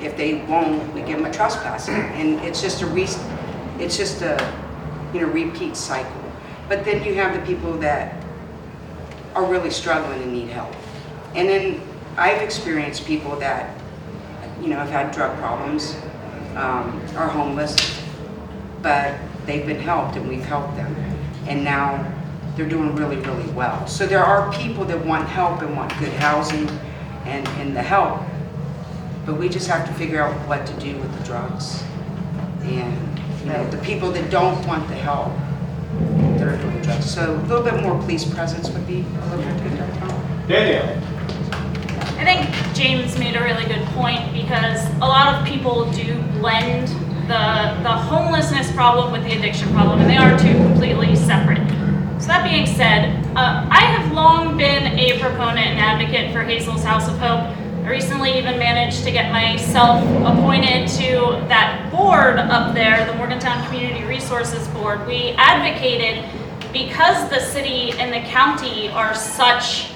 if they won't, we give them a trespass, and it's just a repeat cycle. But then you have the people that are really struggling and need help. And then I've experienced people that, you know, have had drug problems, are homeless, but they've been helped and we've helped them, and now they're doing really, really well. So there are people that want help and want good housing and the help. But we just have to figure out what to do with the drugs. And, you know, the people that don't want the help, that are doing drugs. So a little bit more police presence would be a little bit good downtown. Danielle. I think James made a really good point because a lot of people do blend the homelessness problem with the addiction problem, and they are two completely separate. So that being said, I have long been a proponent and advocate for Hazel's House of Hope. I recently even managed to get myself appointed to that board up there, the Morgantown Community Resources Board. We advocated because the city and the county are such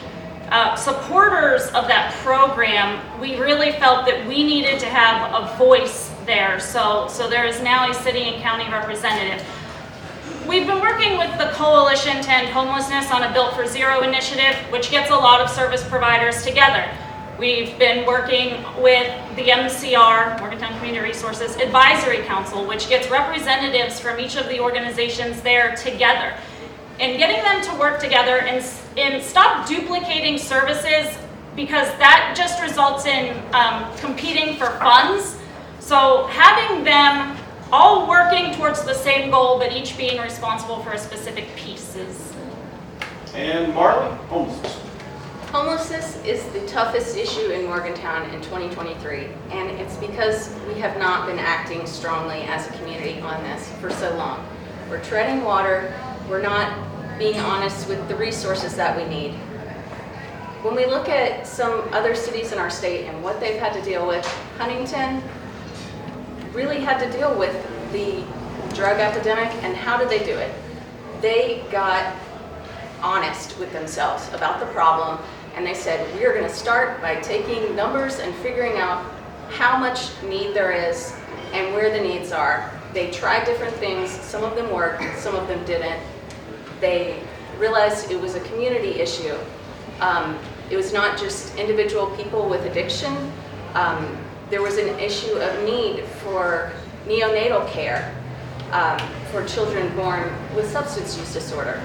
supporters of that program, we really felt that we needed to have a voice there. So there is now a city and county representative. We've been working with the Coalition to End Homelessness on a Built for Zero initiative, which gets a lot of service providers together. We've been working with the MCR, Morgantown Community Resources Advisory Council, which gets representatives from each of the organizations there together. And getting them to work together and stop duplicating services, because that just results in competing for funds. So having them all working towards the same goal, but each being responsible for a specific piece is. And Marley, homelessness. Homelessness is the toughest issue in Morgantown in 2023, and it's because we have not been acting strongly as a community on this for so long. We're treading water, we're not being honest with the resources that we need. When we look at some other cities in our state and what they've had to deal with, Huntington really had to deal with the drug epidemic, and how did they do it? They got honest with themselves about the problem, and they said, we are going to start by taking numbers and figuring out how much need there is and where the needs are. They tried different things, some of them worked, some of them didn't. They realized it was a community issue. It was not just individual people with addiction. There was an issue of need for neonatal care for children born with substance use disorder.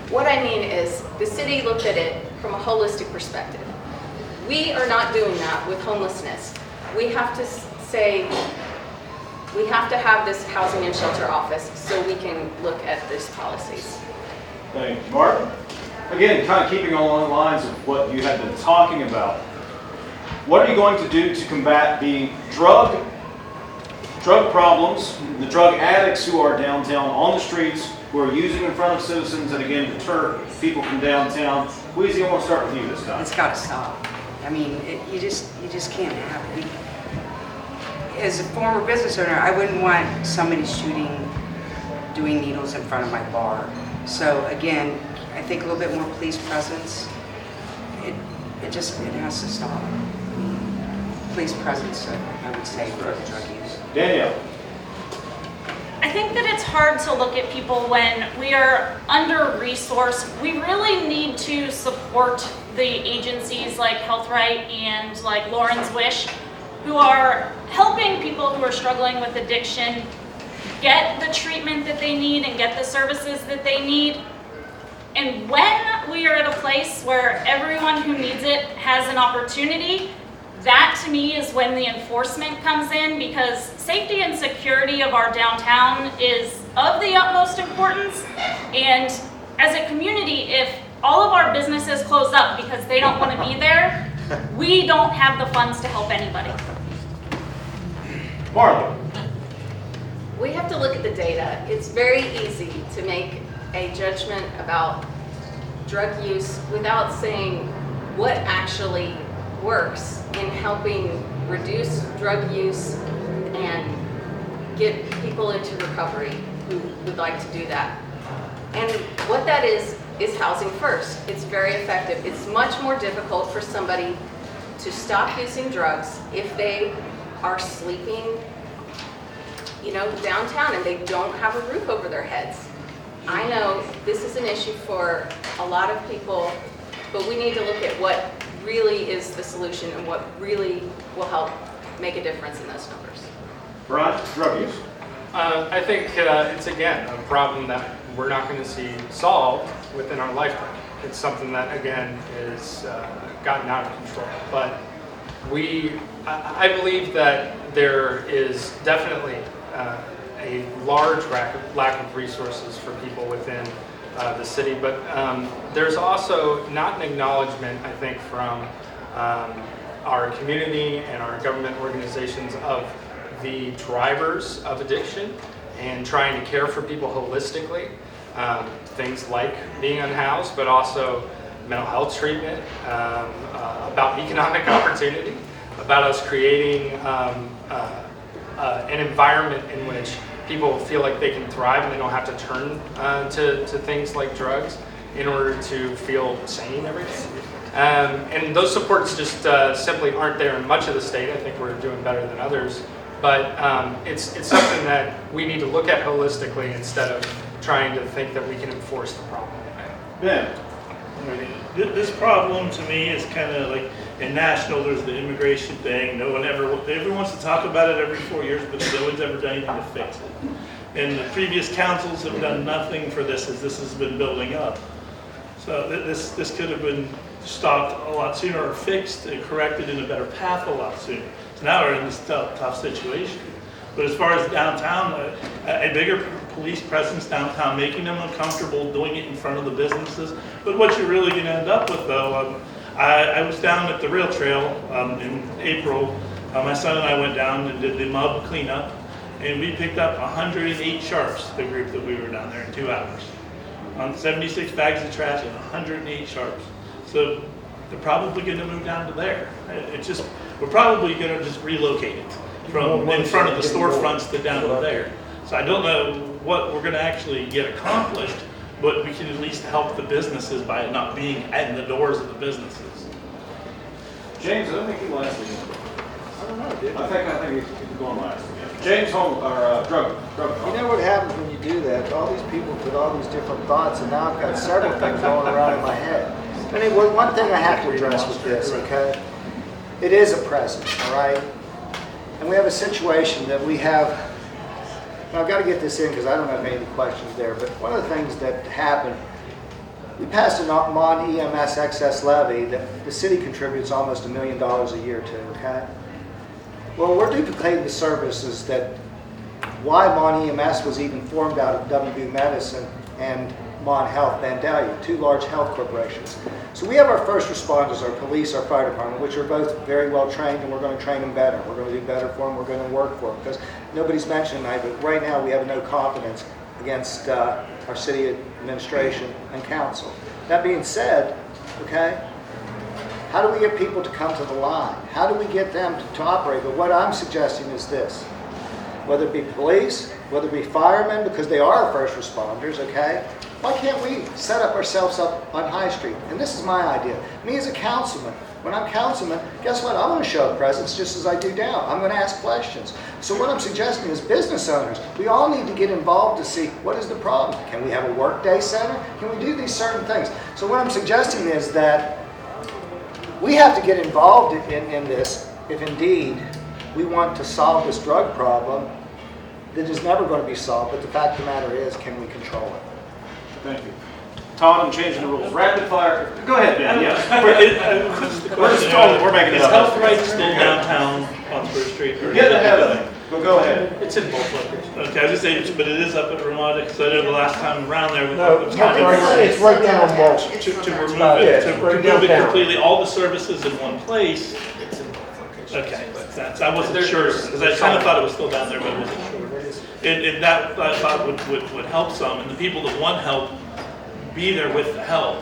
What I mean is the city looked at it from a holistic perspective. We are not doing that with homelessness. We have to say, we have to have this housing and shelter office so we can look at these policies. Thank you, Martin. Again, kind of keeping along the lines of what you had been talking about. What are you going to do to combat the drug problems, the drug addicts who are downtown on the streets, who are using in front of citizens, and again deter people from downtown? Louise, I want to start with you this time. It's got to stop. I mean, you just can't have it. As a former business owner, I wouldn't want somebody doing needles in front of my bar. So again, I think a little bit more police presence. It has to stop. I mean, police presence, I would say, for drug use. Danielle. I think that it's hard to look at people when we are under-resourced. We really need to support the agencies like Health Right and like Lauren's Wish, who are helping people who are struggling with addiction get the treatment that they need and get the services that they need. And when we are at a place where everyone who needs it has an opportunity, that to me is when the enforcement comes in, because safety and security of our downtown is of the utmost importance. And as a community, if all of our businesses close up because they don't want to be there, we don't have the funds to help anybody. Marley. We have to look at the data. It's very easy to make a judgment about drug use without saying what actually works in helping reduce drug use and get people into recovery who would like to do that. And what that is housing first. It's very effective. It's much more difficult for somebody to stop using drugs if they are sleeping, downtown and they don't have a roof over their heads. I know this is an issue for a lot of people, but we need to look at what really is the solution and what really will help make a difference in those numbers. Brian, drug use. I think it's, again, a problem that we're not going to see solved within our lifetime. It's something that, again, is gotten out of control. But I believe that there is definitely a a large lack of resources for people within the city, but there's also not an acknowledgement, I think, from our community and our government organizations of the drivers of addiction and trying to care for people holistically. Things like being unhoused, but also mental health treatment, about economic opportunity, about us creating an environment in which people feel like they can thrive and they don't have to turn to things like drugs in order to feel sane every day. And those supports just simply aren't there in much of the state. I think we're doing better than others. But it's something that we need to look at holistically instead of trying to think that we can enforce the problem. Ben? This problem to me is kind of like in national, there's the immigration thing. Everyone wants to talk about it every 4 years, but no one's ever done anything to fix it. And the previous councils have done nothing for this as this has been building up. So this could have been stopped a lot sooner or fixed and corrected in a better path a lot sooner. So now we're in this tough situation. But as far as downtown, a bigger police presence downtown, making them uncomfortable, doing it in front of the businesses. But what you're really going to end up with, though, I was down at the rail trail in April. My son and I went down and did the mud cleanup, and we picked up 108 sharps, the group that we were down there in 2 hours. On 76 bags of trash and 108 sharps. So they're probably going to move down to there. We're probably going to just relocate it from in front of the storefronts to down to there. So I don't know what we're going to actually get accomplished, but we can at least help the businesses by it not being in the doors of the businesses. James, I don't think you last week. I don't know, dude. I think he's going last. James, drug. You know what happens when you do that? All these people put all these different thoughts, and now I've got several things going around in my head. Anyway, one thing I have to address with this, okay? It is a presence, all right? And we have a situation that we have, and I've got to get this in because I don't have any questions there, but one of the things that happened, we passed a non-EMS excess levy that the city contributes almost $1 million a year to, okay? Well, we're duplicating the services that why Mon EMS was even formed out of WB Medicine and Mon Health, Vandalia, 2 large health corporations. So we have our first responders, our police, our fire department, which are both very well trained, and we're going to train them better. We're going to do better for them. We're going to work for them because nobody's mentioned tonight, but right now we have no confidence against our city administration and council. That being said, okay, how do we get people to come to the line? How do we get them to operate? But what I'm suggesting is this. Whether it be police, whether it be firemen, because they are our first responders, okay? Why can't we set up ourselves up on High Street? And this is my idea. Me as a councilman, when I'm councilman, guess what? I'm going to show a presence just as I do down. I'm going to ask questions. So what I'm suggesting is business owners, we all need to get involved to see what is the problem. Can we have a workday center? Can we do these certain things? So what I'm suggesting is that we have to get involved in this if indeed we want to solve this drug problem that is never going to be solved, but the fact of the matter is, can we control it? Thank you. Todd, I'm changing the rules. Rapid fire. Go ahead, Ben. Yes. We're making it Is up. Health Right still downtown on First Street? You're getting ahead of it. But go ahead. It's in both locations. Okay, I was just saying, but it is up at Ramada, because I know the last time around there, No, it was kind of it's right down on Wall Street. to remove about it, it. to Right remove it downtown. completely, all the services in one place. It's in both locations. Okay, I wasn't sure, because I kind of thought it was still down there, but I wasn't sure. And that I thought would help some, and the people that want help, be there with the help.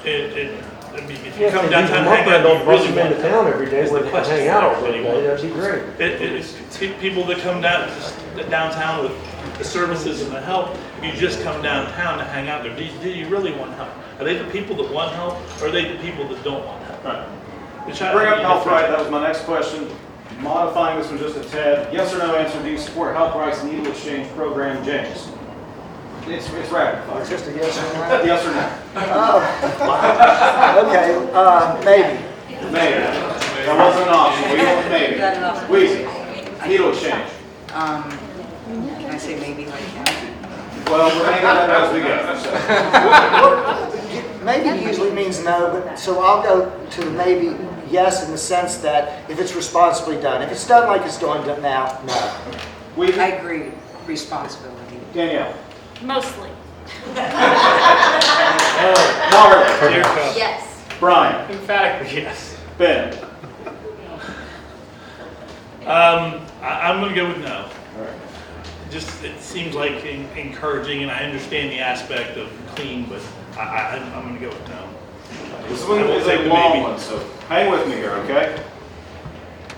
I mean, if you come downtown, hang out, don't you bust really them into want town every day where they can hang out all day. That'd be great. It's people that come downtown with the services and the help. If you just come downtown to hang out there, do you really want help? Are they the people that want help, or are they the people that don't want help? Right. Which Bring up Health Right. That was my next question. Modifying this one just a tad. Yes or no answer. Do you support Health Right's needle exchange program, James? It's rapid fire. It's just a yes or no? Yes or no? Okay, maybe. Maybe. That wasn't an option. We went with maybe. Wheezy. Needle exchange. Can I say maybe like that? Well, we're hanging that as we go. Maybe usually means no, but so I'll go to maybe yes in the sense that if it's responsibly done. If it's done like it's done now, no. I agree. responsibility. Danielle. Mostly. Marley. Dear God. Yes. Brian. Emphatically, yes. Ben. I'm going to go with no. All right. Just, it seems like encouraging, and I understand the aspect of clean, but I'm going to go with no. This one I will is take a the long maybe. one, so hang with me here, okay?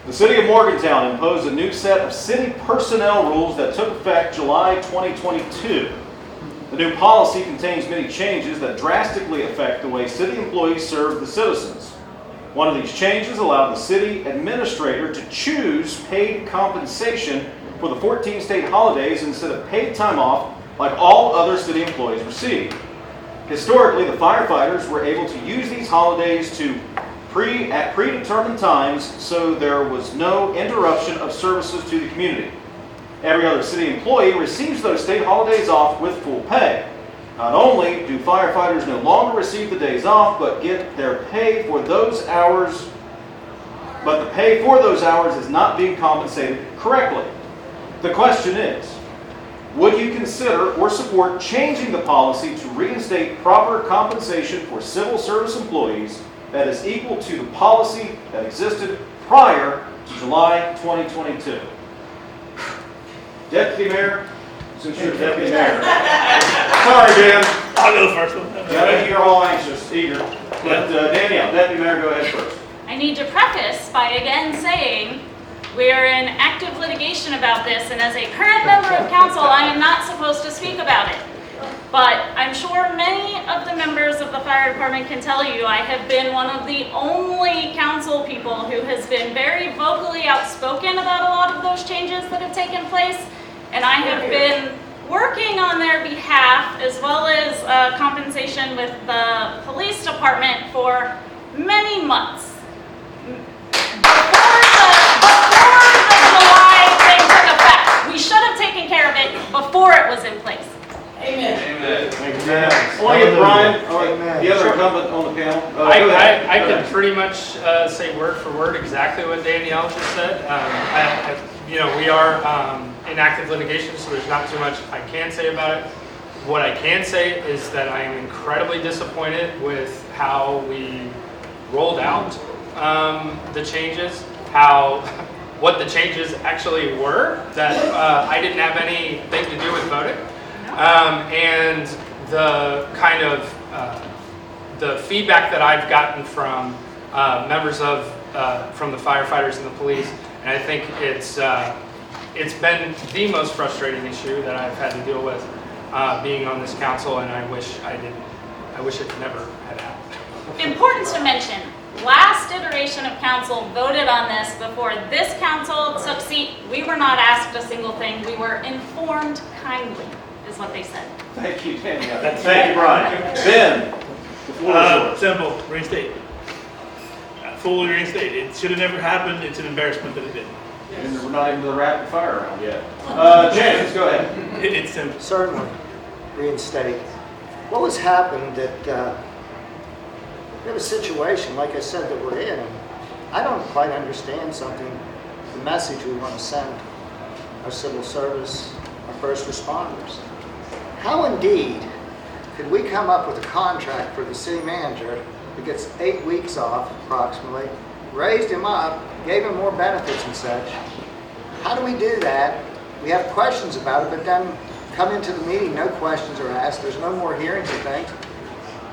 The City of Morgantown imposed a new set of city personnel rules that took effect July 2022. The new policy contains many changes that drastically affect the way city employees serve the citizens. One of these changes allowed the city administrator to choose paid compensation for the 14 state holidays instead of paid time off like all other city employees receive. Historically, the firefighters were able to use these holidays at predetermined times, so there was no interruption of services to the community. Every other city employee receives those state holidays off with full pay. Not only do firefighters no longer receive the days off, but get their pay for those hours, but the pay for those hours is not being compensated correctly. The question is, would you consider or support changing the policy to reinstate proper compensation for civil service employees that is equal to the policy that existed prior to July 2022? Deputy Mayor, since you're Deputy Mayor. Sorry, Dan. I'll go first one. I think you're all anxious, eager. But Danielle, Deputy Mayor, go ahead first. I need to preface by again saying we are in active litigation about this, and as a current member of council, I am not supposed to speak about it. But I'm sure many of the members of the fire department can tell you I have been one of the only council people who has been very vocally outspoken about a lot of those changes that have taken place. And I have been working on their behalf, as well as compensation with the police department for many months. Before the July thing took effect, we should have taken care of it before it was in place. Amen. Thank you, Dan. I want to get Brian, the other incumbent on the panel. Go ahead. I can pretty much say word for word exactly what Danielle just said. We are in active litigation, so there's not too much I can say about it. What I can say is that I am incredibly disappointed with how we rolled out the changes, what the changes actually were, that I didn't have anything to do with voting. And the kind of the feedback that I've gotten from members of from the firefighters and the police, and I think it's been the most frustrating issue that I've had to deal with being on this council, and I wish it never had happened. Important to mention, last iteration of council voted on this before this council took seat. We were not asked a single thing. We were informed kindly, is what they said. Thank you, Danielle. Thank you, Brian. Ben, the floor is yours. Simple, reinstate. Fully reinstate. It should have never happened. It's an embarrassment that it did. And we're not even to the rapid fire round yet. James, go ahead. It's simple. Certainly, reinstate. What was happened that we have a situation, like I said, that we're in, and I don't quite understand something, the message we want to send our civil service, our first responders. How indeed could we come up with a contract for the city manager that gets 8 weeks off approximately, raised him up, gave him more benefits and such? How do we do that? We have questions about it, but then come into the meeting, no questions are asked, there's no more hearings of things,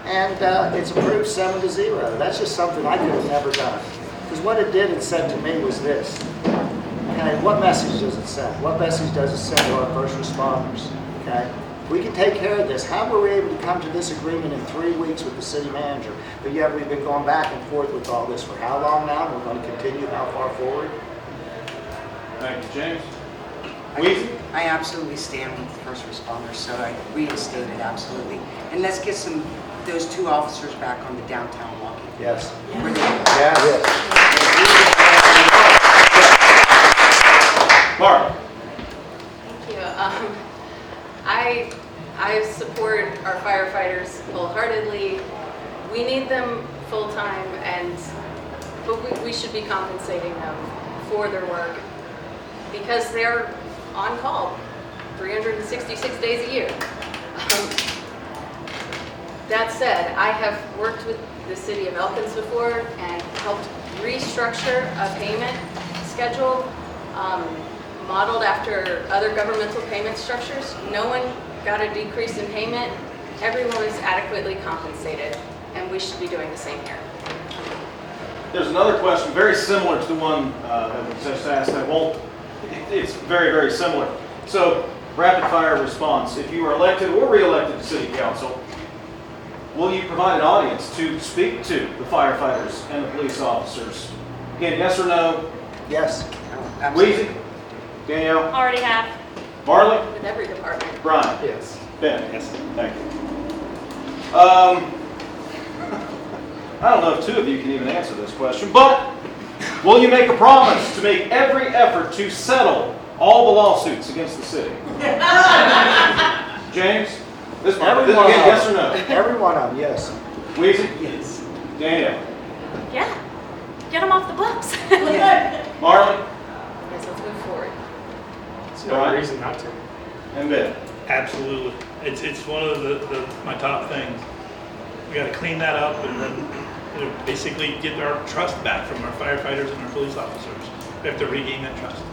and it's approved 7-0. That's just something I could have never done. Because what it did and said to me was this. Okay, what message does it send? What message does it send to our first responders? Okay, we can take care of this. How were we able to come to this agreement in 3 weeks with the city manager? But yet we've been going back and forth with all this for how long now? And we're going to continue how far forward? Thank you, James. Louise? I absolutely stand with the first responders, so I reinstate it absolutely. And let's get those 2 officers back on the downtown walking. Yes. Where they Yes. Mark? Thank you. I support our firefighters wholeheartedly. We need them full-time, but we should be compensating them for their work because they're on call 366 days a year. That said, I have worked with the city of Elkins before and helped restructure a payment schedule modeled after other governmental payment structures. No one got a decrease in payment. Everyone was adequately compensated, and we should be doing the same here. There's another question very similar to the one that was just asked. It's very, very similar. So, rapid fire response. If you are elected or re-elected to City Council, will you provide an audience to speak to the firefighters and the police officers? Again, yes or no? Yes. Louise? Danielle? Already have. Marley? With every department. Brian? Yes. Ben? Yes. Thank you. I don't know if two of you can even answer this question, but will you make a promise to make every effort to settle all the lawsuits against the city? James? This one. Every This one again, of yes or them. no? Every one of them, yes. Weezy? Yes. Danielle? Yeah. Get them off the books. Marley? Yes, let's move forward. There's no reason not to. And Ben? Absolutely. It's one of my top things. We got to clean that up and then basically get our trust back from our firefighters and our police officers. We have to regain that trust.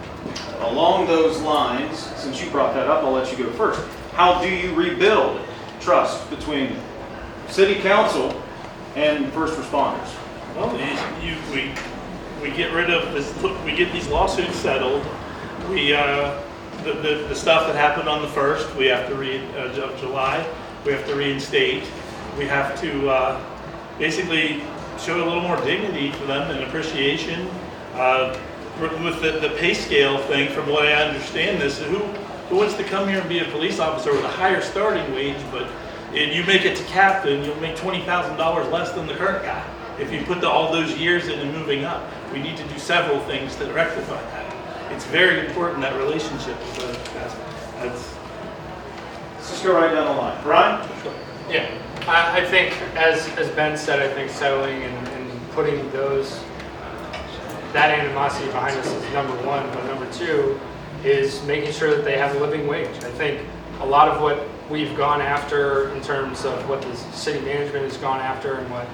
Along those lines, since you brought that up, I'll let you go first. How do you rebuild trust between City Council and first responders? Well, we get rid of this. We get these lawsuits settled. We the stuff that happened on the 1st, we have to of July, we have to reinstate. We have to basically show a little more dignity for them and appreciation. With the pay scale thing, from what I understand, this who wants to come here and be a police officer with a higher starting wage, but if you make it to captain, you'll make $20,000 less than the current guy. If you put all those years in and moving up, we need to do several things to rectify that. It's very important, that relationship. Let's just go right down the line. Brian? Yeah, I think as Ben said, I think settling and putting that animosity behind us is number one, but number two is making sure that they have a living wage. I think a lot of what we've gone after in terms of what the city management has gone after and what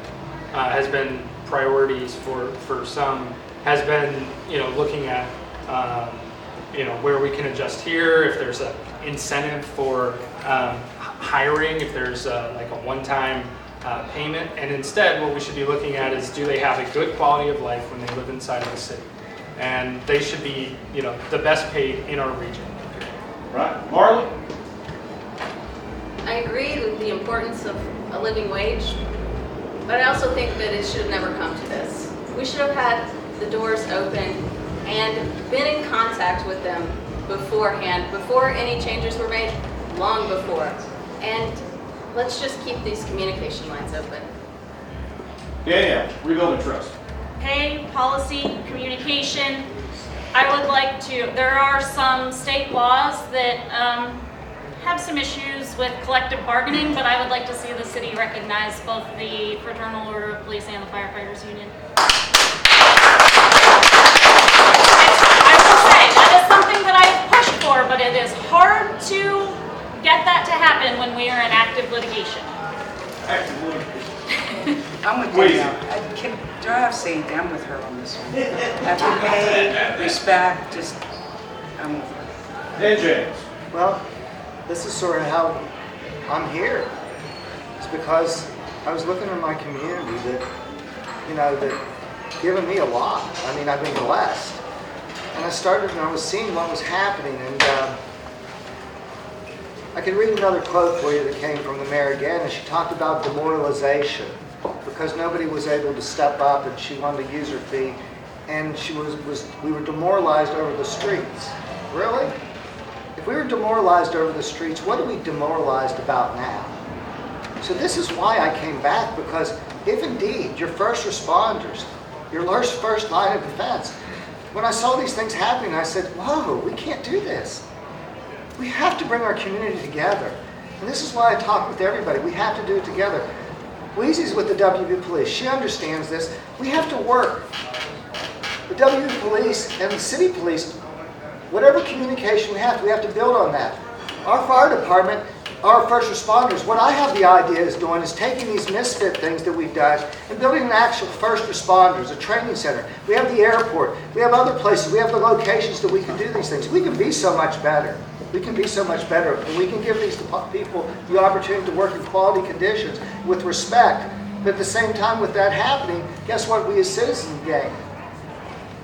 has been priorities for some has been, looking at, where we can adjust here, if there's an incentive for hiring, if there's like a one-time payment, and instead what we should be looking at is, do they have a good quality of life when they live inside of the city? And they should be, the best paid in our region. Right. Marley? I agree with the importance of a living wage, but I also think that it should have never come to this. We should have had the doors open and been in contact with them beforehand, before any changes were made, long before. And let's just keep these communication lines open. Danielle, rebuilding trust. Pay, policy, communication. I would like to, there are some state laws that have some issues with collective bargaining, but I would like to see the city recognize both the Fraternal Order of Police and the Firefighters Union. I will say, that is something that I've pushed for, but it is hard to get that to happen when we are in active litigation. Active litigation. I'm with Danielle. Do I have to say I'm with her on this one? After pay, respect, I'm with her. And James. Well, this is sort of how I'm here. It's because I was looking in my community that given me a lot. I mean, I've been blessed. And I started and I was seeing what was happening, and I could read another quote for you that came from the mayor again, and she talked about demoralization because nobody was able to step up, and she wanted to use her fee, and we were demoralized over the streets. Really? If we were demoralized over the streets, what are we demoralized about now? So this is why I came back, because if indeed your first responders, your first line of defense, when I saw these things happening, I said, whoa, we can't do this. We have to bring our community together. And this is why I talk with everybody. We have to do it together. Louise's with the WV Police. She understands this. We have to work. The WV Police and the City Police, whatever communication we have to build on that. Our fire department, our first responders, what I have the idea is doing is taking these misfit things that we've done and building an actual first responders, a training center. We have the airport, we have other places, we have the locations that we can do these things. We can be so much better. We can be so much better, and we can give these people the opportunity to work in quality conditions with respect. But at the same time, with that happening, guess what we as citizens gain?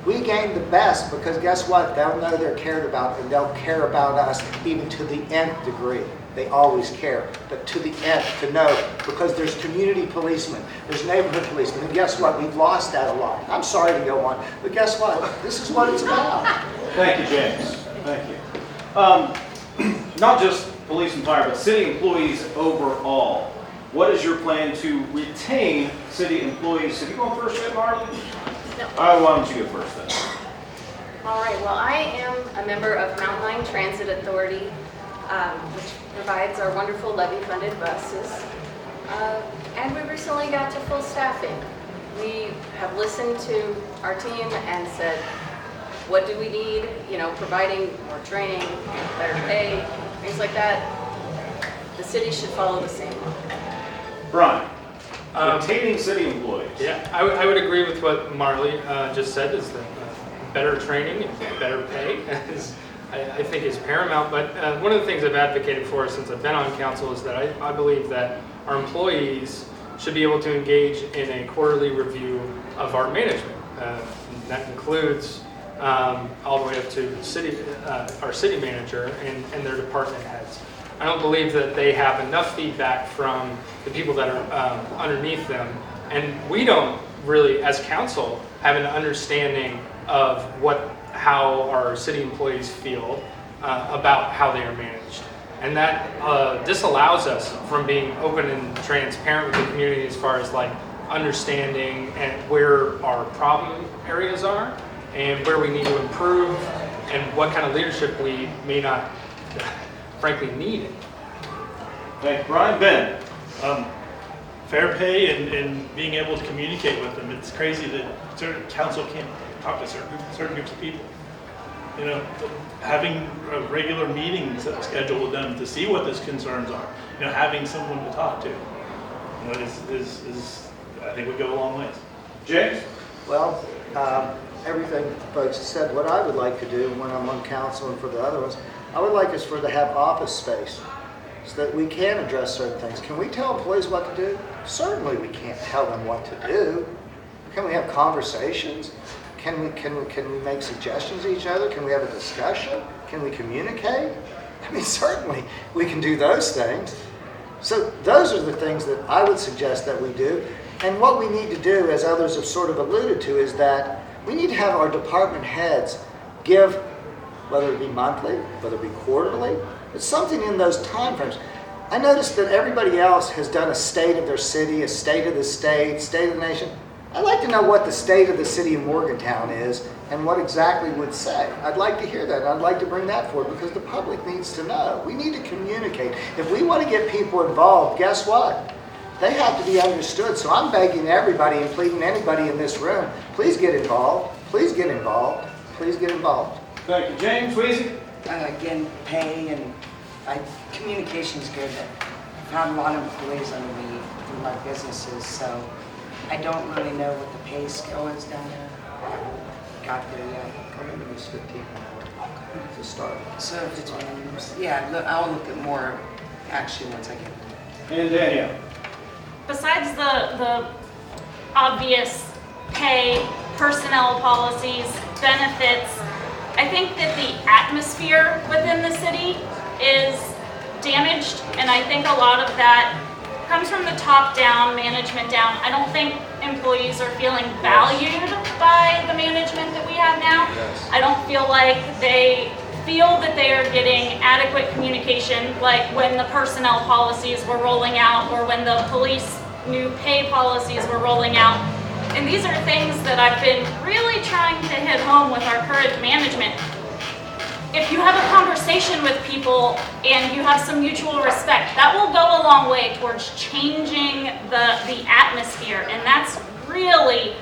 We gain the best because guess what? They'll know they're cared about, and they'll care about us even to the nth degree. They always care, but to the nth, to know, because there's community policemen, there's neighborhood policemen, and guess what? We've lost that a lot. I'm sorry to go on, but guess what? This is what it's about. Thank you, James. Thank you. Not just police and fire, but city employees overall. What is your plan to retain city employees? Have you gone first yet, Marley? No. Why don't you go first then? All right, well, I am a member of Mountain Line Transit Authority, which provides our wonderful levy-funded buses. And we recently got to full staffing. We have listened to our team and said, what do we need? You know, providing more training, better pay, things like that. The city should follow the same model. Brian, retaining city employees. Yeah, I would agree with what Marley just said, is that better training and better pay is, I think, is paramount. But one of the things I've advocated for since I've been on council is that I believe that our employees should be able to engage in a quarterly review of our management. That includes all the way up to city, our city manager and their department heads. I don't believe that they have enough feedback from the people that are underneath them, and we don't really, as council, have an understanding of how our city employees feel about how they are managed. And that disallows us from being open and transparent with the community as far as like understanding and where our problem areas are and where we need to improve and what kind of leadership we may not frankly need. Thank you, Brian. Ben. Fair pay and being able to communicate with them. It's crazy that certain council can't talk to certain groups of people. You know, having regular meetings scheduled with them to see what those concerns are. You know, having someone to talk to. You know, is I think would go a long ways. James. Well, everything folks have said. What I would like to do when I'm on council and for the other ones, I would like us to have office space so that we can address certain things. Can we tell employees what to do? Certainly we can't tell them what to do. Can we have conversations? Can we make suggestions to each other? Can we have a discussion? Can we communicate? I mean, certainly we can do those things. So those are the things that I would suggest that we do. And what we need to do, as others have sort of alluded to, is that we need to have our department heads give, whether it be monthly, whether it be quarterly, it's something in those time frames. I noticed that everybody else has done a state of their city, a state of the state, state of the nation. I'd like to know what the state of the city of Morgantown is and what exactly would say. I'd like to hear that, and I'd like to bring that forward because the public needs to know. We need to communicate. If we want to get people involved, guess what? They have to be understood. So I'm begging everybody and pleading anybody in this room, please get involved, please get involved, please get involved. Thank you, James. Louise. Again, pay and communication is good. I've had a lot of employees under me through my businesses, so I don't really know what the pay scale is down there. I haven't got there yet. I remember it was 15 an hour to start. So if it's, yeah, look, I'll look at more action once I get there. And Danielle. Besides the obvious pay, personnel policies, benefits, I think that the atmosphere within the city is damaged, and I think a lot of that comes from the top down, management down. I don't think employees are feeling valued by the management that we have now. I don't feel like they feel that they are getting adequate communication, like when the personnel policies were rolling out or when the police new pay policies were rolling out. And these are things that I've been really trying to hit home with our current management. If you have a conversation with people and you have some mutual respect, that will go a long way towards changing the atmosphere. And that's really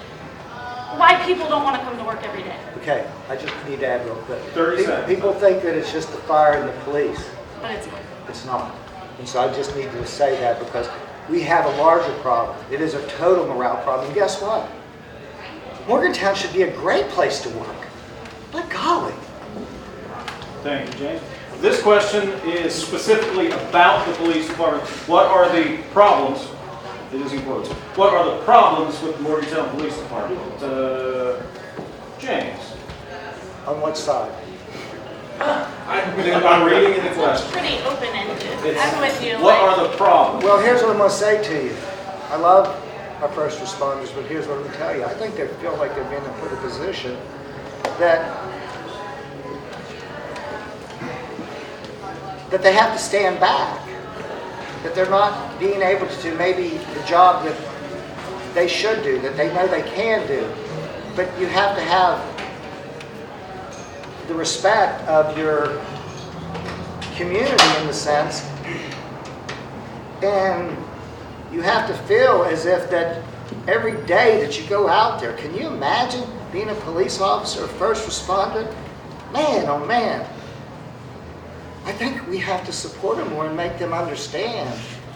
why people don't want to come to work every day. Okay, I just need to add real quick. 30 seconds. People think that it's just the fire and the police. But it's not. It's not. And so I just need to say that because we have a larger problem. It is a total morale problem. And guess what? Morgantown should be a great place to work. By golly. Thank you, James. This question is specifically about the police department. What are the problems? It is in quotes. What are the problems with the Morgantown Police Department? James. On what side? I'm reading in the question. Pretty open-ended. It's- I'm with you. What are the problems? Well, here's what I'm going to say to you. I love our first responders, but here's what I'm going to tell you. I think they feel like they've been put in a position that they have to stand back, that they're not being able to do maybe the job that they should do, that they know they can do. But you have to have the respect of your community in the sense, and you have to feel as if that every day that you go out there, can you imagine being a police officer, a first responder? Man, oh man. I think we have to support them more and make them understand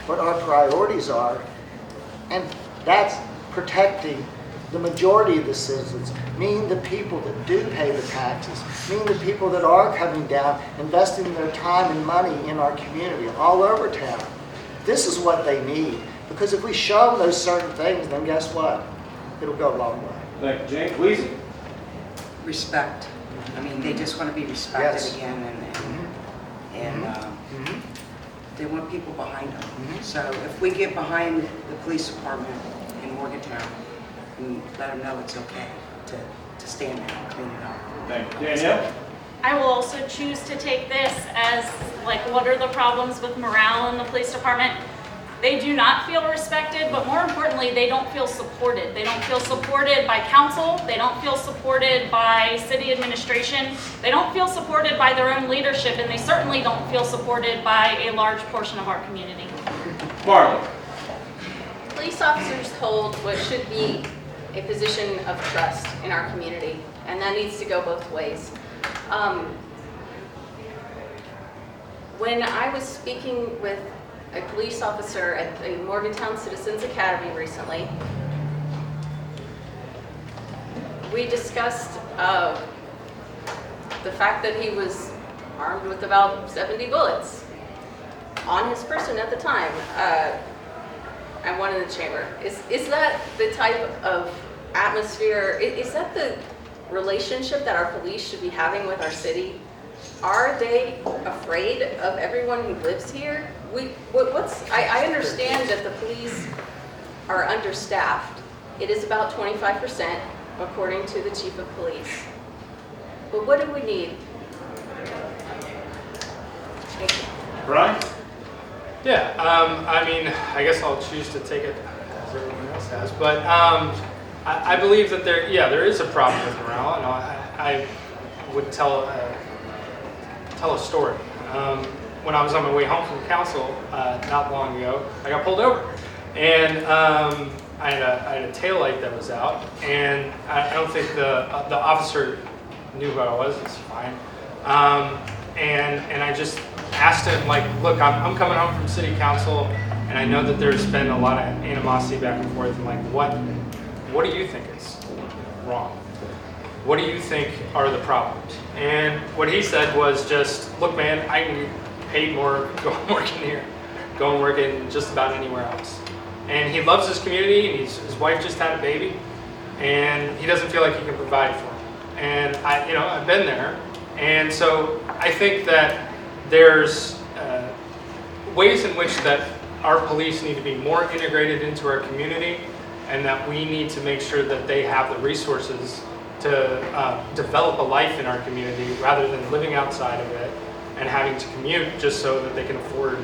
what our priorities are. And that's protecting the majority of the citizens, meaning the people that do pay the taxes, meaning the people that are coming down, investing their time and money in our community all over town. This is what they need. Because if we show them those certain things, then guess what? It'll go a long way. Thank you, James. Louise? Respect. I mean, they just want to be respected Yes. again, and they want people behind them. So if we get behind the police department in Morgantown and let them know it's okay to stand there and clean it up. Thank you. Danielle? I will also choose to take this as, like, what are the problems with morale in the police department? They do not feel respected, but more importantly, they don't feel supported. They don't feel supported by council. They don't feel supported by city administration. They don't feel supported by their own leadership, and they certainly don't feel supported by a large portion of our community. Marley? Police officers hold what should be a position of trust in our community, and that needs to go both ways. When I was speaking with a police officer at the Morgantown Citizens Academy recently, we discussed the fact that he was armed with about 70 bullets on his person at the time. And one in the chamber. Is that the type of atmosphere, is that the relationship that our police should be having with our city? Are they afraid of everyone who lives here? I understand that the police are understaffed. It is about 25%, according to the chief of police. But what do we need? Thank you. Brian? Yeah, I mean, I guess I'll choose to take it as everyone else has, but I believe that there is a problem with morale, and I would tell a story. When I was on my way home from council not long ago, I got pulled over, and I had a taillight that was out, and I don't think the officer knew who I was. It's fine, and I just asked him, like, look, I'm coming home from city council, and I know that there's been a lot of animosity back and forth, and like, what do you think is wrong? What do you think are the problems? And what he said was just, look, man, I can get paid more going working here, going working just about anywhere else. And he loves his community, and his wife just had a baby, and he doesn't feel like he can provide for them. And I've been there, and so I think that there's ways in which that our police need to be more integrated into our community, and that we need to make sure that they have the resources to develop a life in our community rather than living outside of it and having to commute just so that they can afford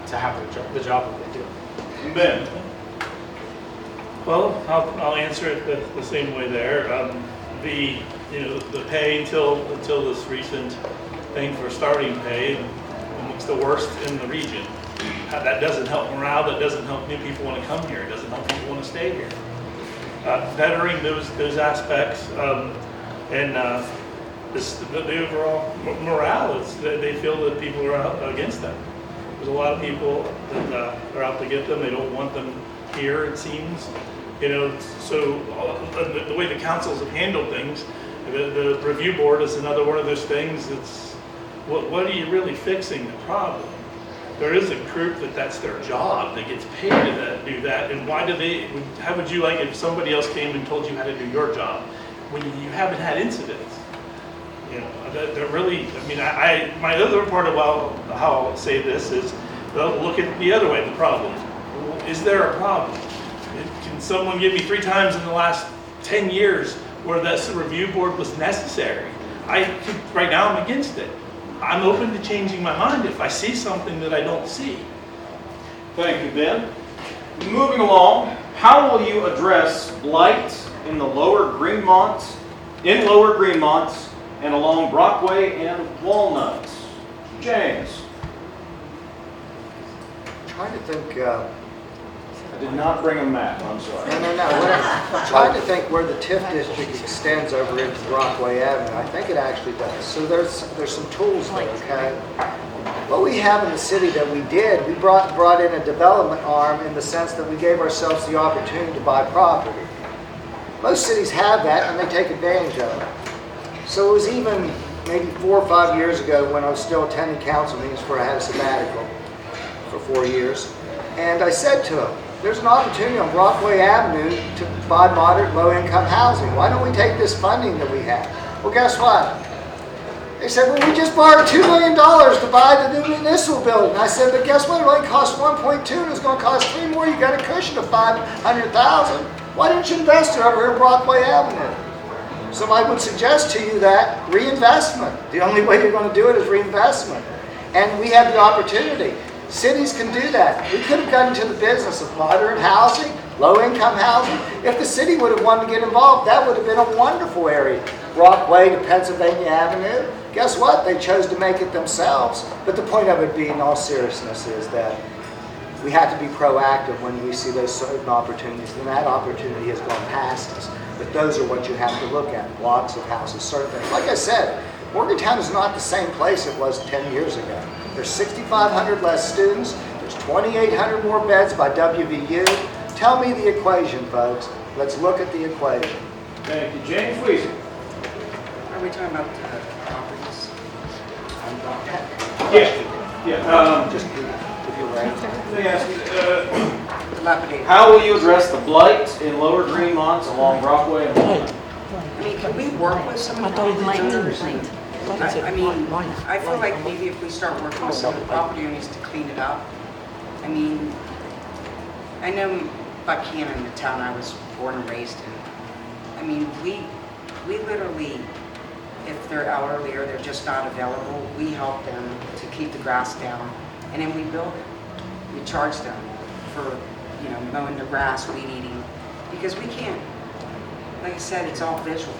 to have the job that they do. Ben? Well, I'll answer it the same way there. The pay until this recent thing for starting pay, amongst the worst in the region. That doesn't help morale. That doesn't help new people want to come here. It doesn't help people want to stay here. Bettering those aspects, and the overall morale is that they feel that people are out against them. There's a lot of people that are out to get them. They don't want them here, it seems. You know, so the way the councils have handled things, the review board is another one of those things. It's what are you really fixing the problem? There is a group that's their job that gets paid to do that, and why do they? How would you like if somebody else came and told you how to do your job when you haven't had incidents? You know, they're really. I mean, my other part about how I'll say this is, well, look at the other way. The problem is there a problem? Can someone give me 3 times in the last 10 years where this review board was necessary? Right now I'm against it. I'm open to changing my mind if I see something that I don't see. Thank you, Ben. Moving along, how will you address blight in the lower Greenmont, and along Brockway and Walnut? James. I'm trying to think. I did not bring a map, I'm sorry. No. I'm trying to think where the TIF district extends over into Brockway Avenue. I think it actually does. So there's some tools there, okay? What we have in the city that we did, we brought in a development arm in the sense that we gave ourselves the opportunity to buy property. Most cities have that and they take advantage of it. So it was even maybe 4 or 5 years ago when I was still attending council meetings where I had a sabbatical for 4 years. And I said to him, there's an opportunity on Brockway Avenue to buy moderate low-income housing. Why don't we take this funding that we have? Well, guess what? They said, well, we just borrowed $2 million to buy the new municipal building. I said, but guess what? It only cost 1.2 and it's going to cost 3 more. You got a cushion of 500,000. Why don't you invest it over here in Brockway Avenue? So I would suggest to you that reinvestment. The only way you're going to do it is reinvestment. And we have the opportunity. Cities can do that. We could have gotten into the business of moderate housing, low-income housing. If the city would have wanted to get involved, that would have been a wonderful area. Brockway to Pennsylvania Avenue. Guess what? They chose to make it themselves. But the point of it being, in all seriousness, is that we have to be proactive when we see those certain opportunities. And that opportunity has gone past us. But those are what you have to look at. Blocks of houses, certain things. Like I said, Morgantown is not the same place it was 10 years ago. There's 6,500 less students. There's 2,800 more beds by WVU. Tell me the equation, folks. Let's look at the equation. Thank you. James Weezy. Are we talking about properties? Yeah. Just if you're ready. Let me ask you, Dilapidated. how will you address the blight in lower Greenmont along Brockway and Walnut? I mean, can we work with some of the property owners? I mean, I feel like maybe if we start working with some of the property owners to clean it up. I mean, I know Buchanan, the town I was born and raised in. I mean, we literally, if they're elderly or they're just not available, we help them to keep the grass down, and then we build it. We charge them for, mowing the grass, weed eating, because we can't. Like I said, it's all visual,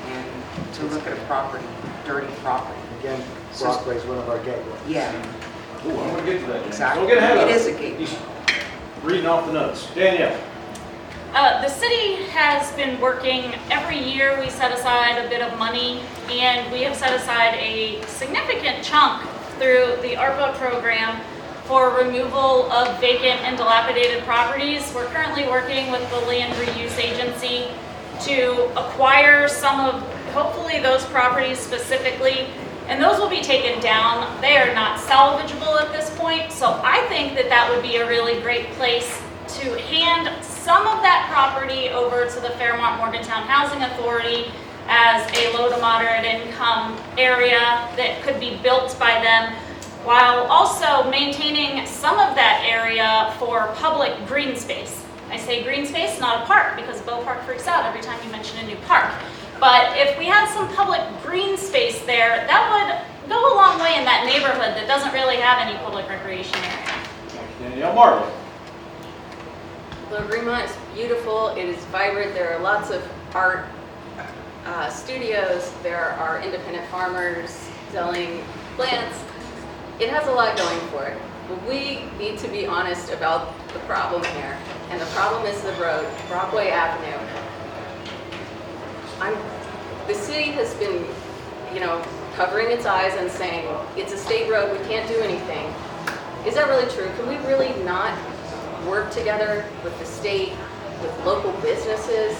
and to look at a property, dirty property. Again, Brockway is one of our gateways. Yeah. Ooh, I'm going to get to that. Exactly. Don't get ahead of It it. is a gateway. He's reading off the notes. Danielle. The city has been working, every year we set aside a bit of money, and we have set aside a significant chunk through the ARPA program for removal of vacant and dilapidated properties. We're currently working with the Land Reuse Agency to acquire some of, hopefully those properties specifically, and those will be taken down. They are not salvageable at this point, so I think that that would be a really great place to hand some of that property over to the Fairmont Morgantown Housing Authority as a low to moderate income area that could be built by them, while also maintaining some of that area for public green space. I say green space, not a park, because Bow Park freaks out every time you mention a new park. But if we had some public green space there, that would go a long way in that neighborhood that doesn't really have any public recreation area. Danielle Marley. Lower Greenmont is beautiful. It is vibrant. There are lots of art studios. There are independent farmers selling plants. It has a lot going for it. But we need to be honest about the problem here. And the problem is the road, Brockway Avenue. The city has been you know, covering its eyes and saying, it's a state road, we can't do anything. Is that really true? Can we really not work together with the state, with local businesses,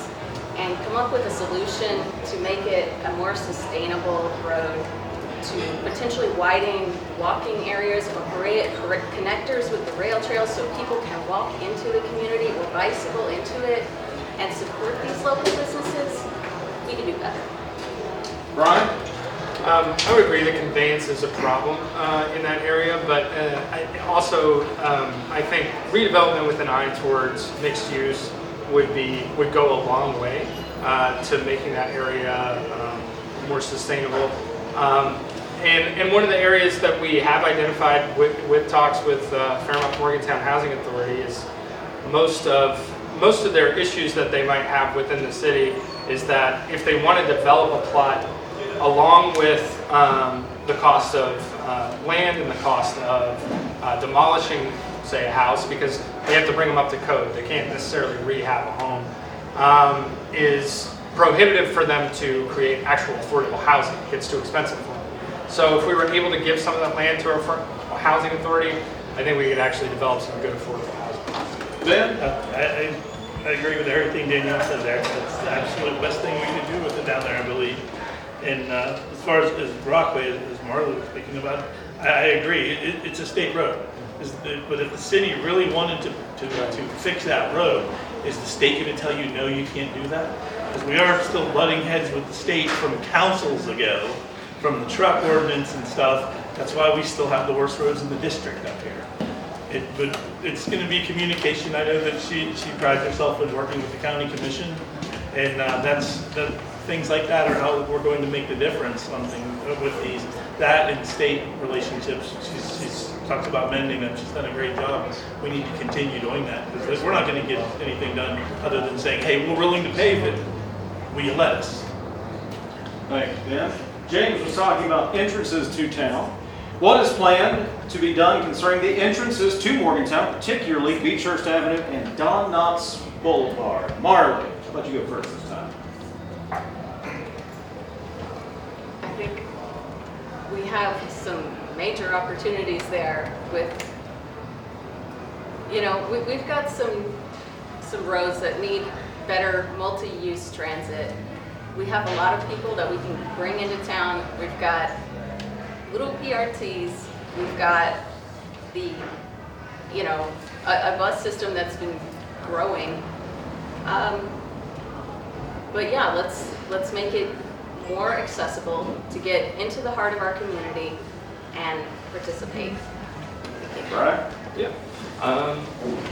and come up with a solution to make it a more sustainable road, to potentially widen walking areas or create connectors with the rail trails so people can walk into the community or bicycle into it and support these local businesses? We can do better. Brian? I would agree that conveyance is a problem in that area, but I think redevelopment with an eye towards mixed use would go a long way to making that area more sustainable. And one of the areas that we have identified with talks with Fairmont Morgantown Housing Authority is most of their issues that they might have within the city is that if they want to develop a plot along with the cost of land and the cost of demolishing, say, a house, because they have to bring them up to code. They can't necessarily rehab a home, is prohibitive for them to create actual affordable housing. It gets too expensive for them. So if we were able to give some of that land to our housing authority, I think we could actually develop some good affordable housing. Ben? I agree with everything Danielle said there. It's the absolute best thing we can do with it down there, I believe. And as far as Brockway, as Marla was speaking about, I agree. It's a state road. But if the city really wanted to fix that road, is the state going to tell you, no, you can't do that? Because we are still butting heads with the state from councils ago, from the truck ordinance and stuff. That's why we still have the worst roads in the district up here. But it's going to be communication. I know that she prides herself in working with the county commission, and things like that are how we're going to make the difference on things with these. That and state relationships. She's talks about mending them. She's done a great job. We need to continue doing that because we're not going to get anything done other than saying, hey, we're willing to pave it. Will you let us? Thanks, Ben. James was talking about entrances to town. What is planned to be done concerning the entrances to Morgantown, particularly Beechhurst Avenue and Don Knotts Boulevard? Marley, I'll let you go first this time. I think we have some major opportunities there with, you know, we've got some roads that need better multi-use transit. We have a lot of people that we can bring into town. We've got little PRTs. We've got the, you know, a bus system that's been growing. But yeah, let's make it more accessible to get into the heart of our community and participate. Right? Yeah.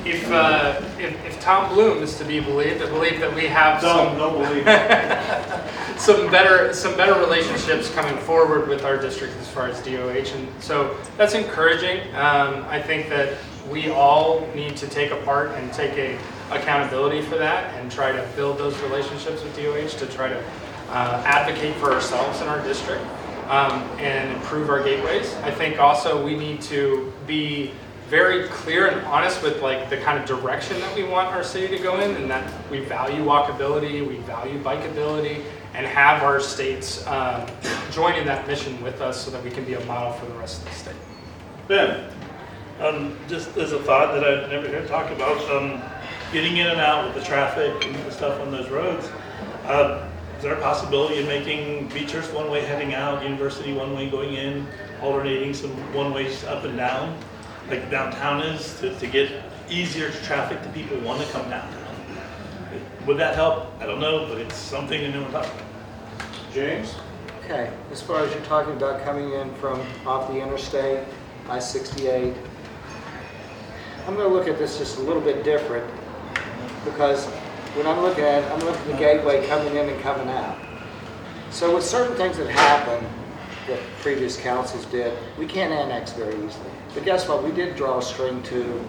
If Tom Bloom is to be believed, I believe that we have Don't believe it. some better relationships coming forward with our district as far as DOH, and so that's encouraging. I think that we all need to take a part and take accountability for that and try to build those relationships with DOH to try to advocate for ourselves in our district and improve our gateways. I think also we need to be very clear and honest with like the kind of direction that we want our city to go in, and that we value walkability, we value bikeability, and have our states join in that mission with us so that we can be a model for the rest of the state. Ben? Just as a thought that I've never heard talk about, getting in and out with the traffic and the stuff on those roads. Is there a possibility of making Beechhurst one way heading out, University one way going in, alternating some one ways up and down, like downtown is, to get easier traffic to people who want to come downtown? Would that help? I don't know, but it's something to know about. James? Okay, as far as you're talking about coming in from off the interstate, I-68, I'm going to look at this just a little bit different because when I'm looking at the gateway coming in and coming out. So with certain things that happen that previous councils did, we can't annex very easily. But guess what? We did draw a string to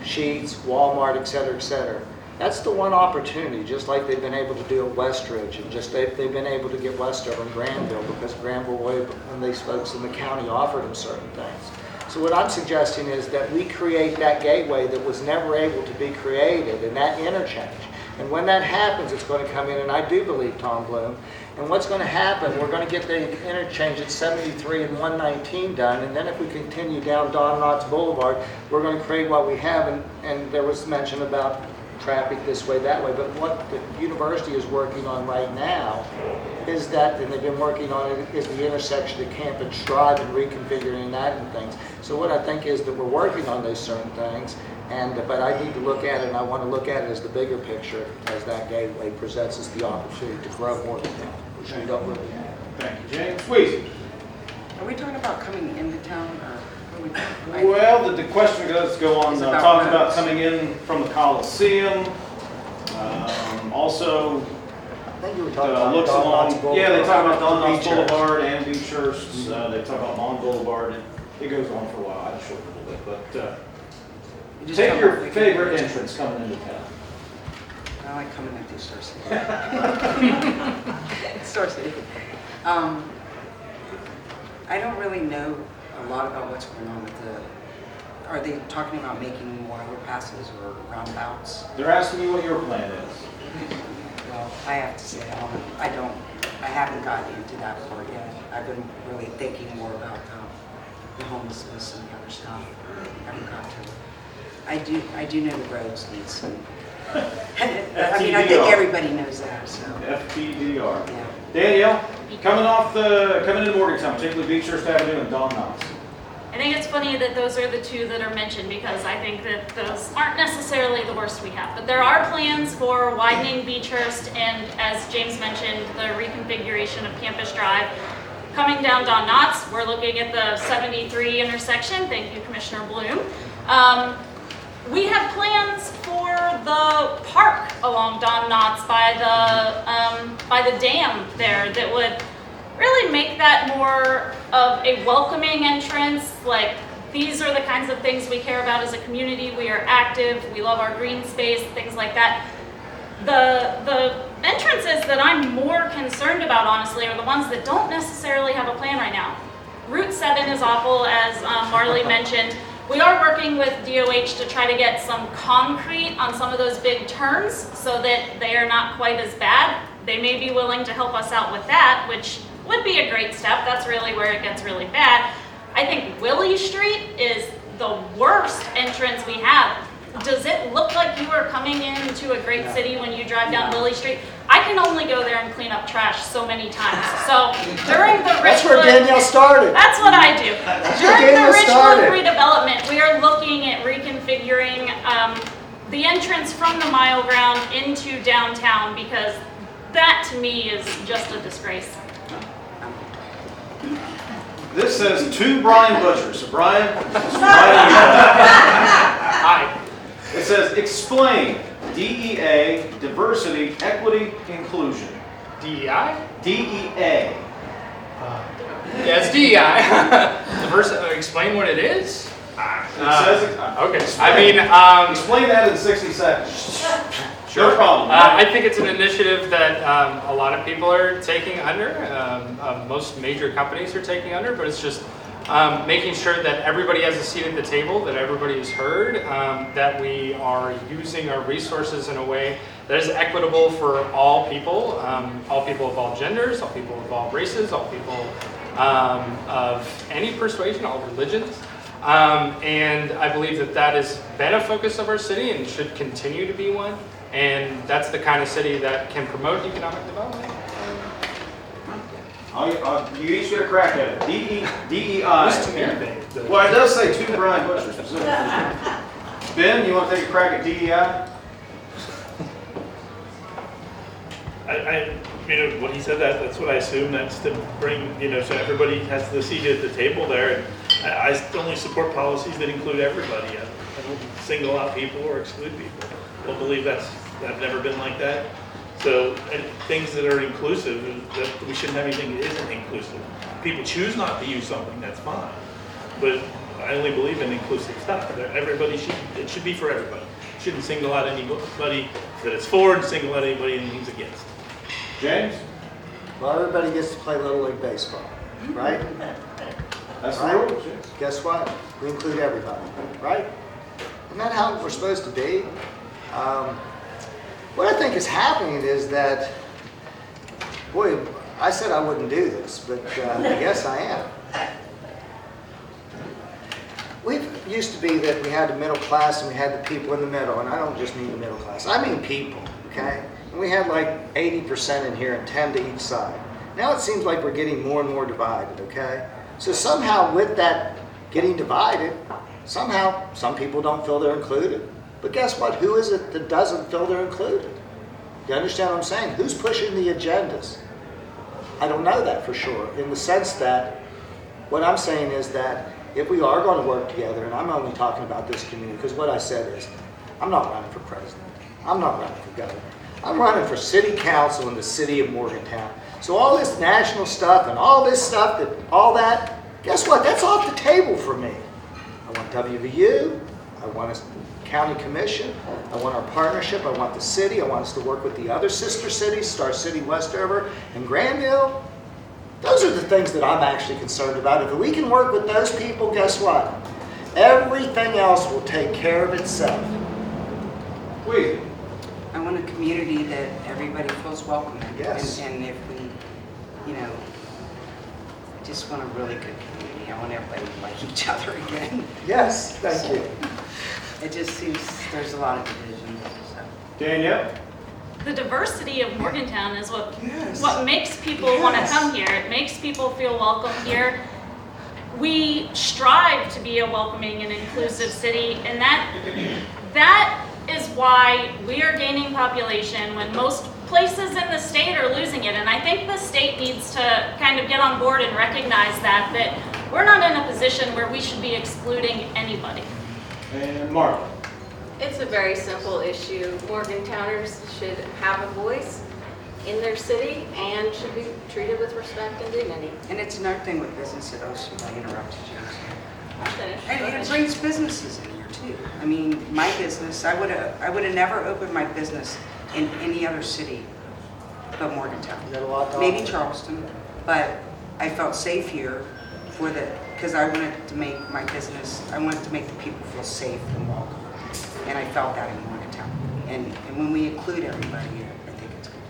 Sheets, Walmart, et cetera, et cetera. That's the one opportunity, just like they've been able to do at Westridge, and just they've been able to get Westover and Granville because Granville and these folks in the county offered them certain things. So what I'm suggesting is that we create that gateway that was never able to be created, and that interchange. And when that happens, it's going to come in, and I do believe Tom Bloom. And what's going to happen, we're going to get the interchange at 73 and 119 done, and then if we continue down Don Knotts Boulevard, we're going to create what we have, and there was mention about traffic this way, that way, but what the university is working on right now is that, and they've been working on it, is the intersection of Campus Drive and reconfiguring that and things. So what I think is that we're working on those certain things, but I need to look at it, and I want to look at it as the bigger picture, as that gateway presents us the opportunity to grow more than that, which we don't really have. Thank you, James. Louise? Are we talking about coming into town, or? Well, the question does go on, It's about talking about roads. coming in from the Coliseum. Also, I think you were talking about looks Don along, Knotts Boulevard. yeah, they talk about Don Knotts Beechurst. Boulevard and Beechurst. They talk about Mon Boulevard. It goes on for a while. I just shortened it a little bit, but You just take come your up with- favorite entrance coming into town. I like coming into Star City. Star City. I don't really know a lot about what's going on with are they talking about making more overpasses or roundabouts? They're asking you what your plan is. Well, I have to say, I haven't gotten into that part yet. I've been really thinking more about the homelessness and the other stuff. I haven't got to it. I do know the roads need some. I mean, I think everybody knows that, so. FTDR. Yeah. Danielle, coming into Morgantown, particularly Beechurst Avenue and Don Knotts. I think it's funny that those are the two that are mentioned because I think that those aren't necessarily the worst we have. But there are plans for widening Beechurst and, as James mentioned, the reconfiguration of Campus Drive. Coming down Don Knotts, we're looking at the 73 intersection. Thank you, Commissioner Bloom. We have plans for the park along Don Knotts by the dam there that would really make that more of a welcoming entrance. Like, these are the kinds of things we care about as a community. We are active, we love our green space, things like that. The entrances that I'm more concerned about, honestly, are the ones that don't necessarily have a plan right now. Route 7 is awful, as Marley mentioned. We are working with DOH to try to get some concrete on some of those big turns so that they are not quite as bad. They may be willing to help us out with that, which would be a great step. That's really where it gets really bad. I think Willie Street is the worst entrance we have. Does it look like you are coming into a great city when you drive down Willie Street? I can only go there and clean up trash so many times. So during the That's where Richwood, Danielle started. that's what I do. where During the Danielle Richwood started. redevelopment, we are looking at reconfiguring the entrance from the Mile Ground into downtown because that to me is just a disgrace. This says to Brian Butcher. So Brian, Hi. it says explain DEA, diversity, equity, inclusion. DEI? DEA. Yeah, it's DEI. Explain what it is? It says it. Okay. Explain. I mean, Explain that in 60 seconds. sure. No problem. I think it's an initiative that a lot of people are taking under. Most major companies are taking under, but it's just making sure that everybody has a seat at the table, that everybody is heard, that we are using our resources in a way that is equitable for all people of all genders, all people of all races, all people of any persuasion, all religions. And I believe that that has been a focus of our city and should continue to be one. And that's the kind of city that can promote economic development. You each get a crack at it. DEI. Just to me, the- Well, it does say to Brian Butcher specifically. Ben, you want to take a crack at DEI? When he said that, that's what I assume. That's to bring, so everybody has the seat at the table there. And I only support policies that include everybody. I don't single out people or exclude people. I don't believe I've never been like that. So things that are inclusive, that we shouldn't have anything that isn't inclusive. People choose not to use something, that's fine. But I only believe in inclusive stuff. It should be for everybody. Shouldn't single out anybody that it's for and single out anybody that it's against. James? Well, everybody gets to play Little League Baseball, right? That's the Right? rules, yes. Guess what? We include everybody, right? Isn't that how we're supposed to be? What I think is happening is that, boy, I said I wouldn't do this, but I guess I am. We used to be that we had the middle class and we had the people in the middle, and I don't just mean the middle class, I mean people, okay? And we had like 80% in here and 10 to each side. Now it seems like we're getting more and more divided, okay? So somehow with that getting divided, somehow some people don't feel they're included. But guess what? Who is it that doesn't feel they're included? You understand what I'm saying? Who's pushing the agendas? I don't know that for sure, in the sense that what I'm saying is that if we are going to work together, and I'm only talking about this community, because what I said is, I'm not running for president. I'm not running for governor. I'm running for city council in the city of Morgantown. So all this national stuff and all this stuff, guess what? That's off the table for me. I want WVU. I want a county commission. I want our partnership. I want the city. I want us to work with the other sister cities, Star City, Westover, and Grandville. Those are the things that I'm actually concerned about. If we can work with those people, guess what? Everything else will take care of itself. Please. I want a community that everybody feels welcome in. Yes. And if we, I just want a really good community. I want everybody to like each other again. Yes, thank you. It just seems there's a lot of division. So. Danielle? The diversity of Morgantown is Yes. what makes people want to come here. It makes people feel welcome here. We strive to be a welcoming and inclusive city, and that is why we are gaining population when most places in the state are losing it. And I think the state needs to kind of get on board and recognize that we're not in a position where we should be excluding anybody. And Mark? It's a very simple issue. Morgantowners should have a voice in their city and should be treated with respect and dignity. And it's another thing with businesses. I interrupted you. I'll finish. Go And ahead. it brings businesses in here too. I mean, my business, I would have never opened my business in any other city but Morgantown. You got a lot to Maybe offer. Charleston, but I felt safe here because I wanted to make my business, I wanted to make the people feel safe and welcome. And I felt that in Morgantown. And when we include everybody here, I think it's good.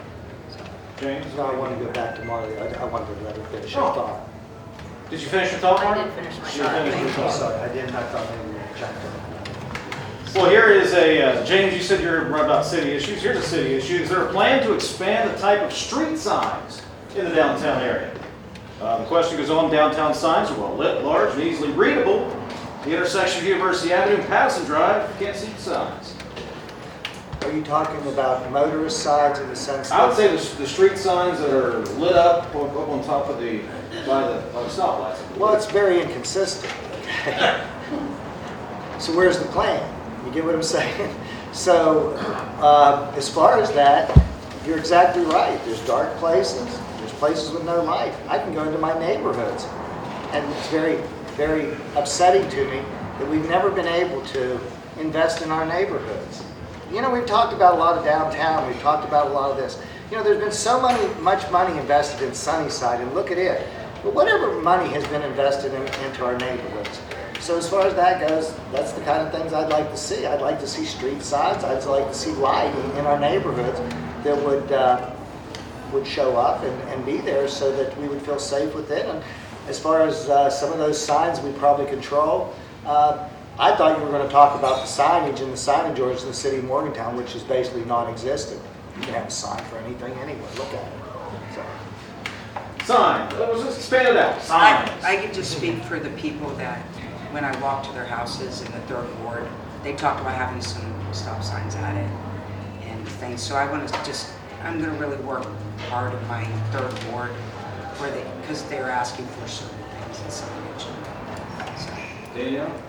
So. James? So I want to go back to Marley. I wanted to let her finish her Oh. thought. Did you finish your thought, Mark? I did finish my You thought. finished your Thank thought. Sorry, I didn't. I thought maybe we jumped in. Well, here is James, you said you're about city issues. Here's a city issue. Is there a plan to expand the type of street signs in the downtown area? The question goes on, downtown signs are well lit, large, and easily readable. The intersection of University Avenue and Patterson Drive, you can't see the signs. Are you talking about motorist signs in the sense that? I would say the street signs that are lit up on top of by the stoplights. Well, it's very inconsistent. So where's the plan? You get what I'm saying? So as far as that, you're exactly right. There's dark places. There's places with no light. I can go into my neighborhoods, and it's very, very upsetting to me that we've never been able to invest in our neighborhoods. We've talked about a lot of downtown. We've talked about a lot of this. There's been so much money invested in Sunnyside, and look at it. But whatever money has been invested into our neighborhoods. So as far as that goes, that's the kind of things I'd like to see. I'd like to see street signs. I'd like to see lighting in our neighborhoods that would show up and be there so that we would feel safe within. And as far as some of those signs we probably control, I thought you were going to talk about the signage and the signage ordinance in the city of Morgantown, which is basically non-existent. You can have a sign for anything anywhere. Look at it. So. Signs. Let's just expand it out. Signs. I could just speak for the people that, when I walk to their houses in the 3rd Ward, they talk about having some stop signs at it and things. So I'm going to really work hard in my 3rd Ward because they're asking for certain things and signage. So. Danielle?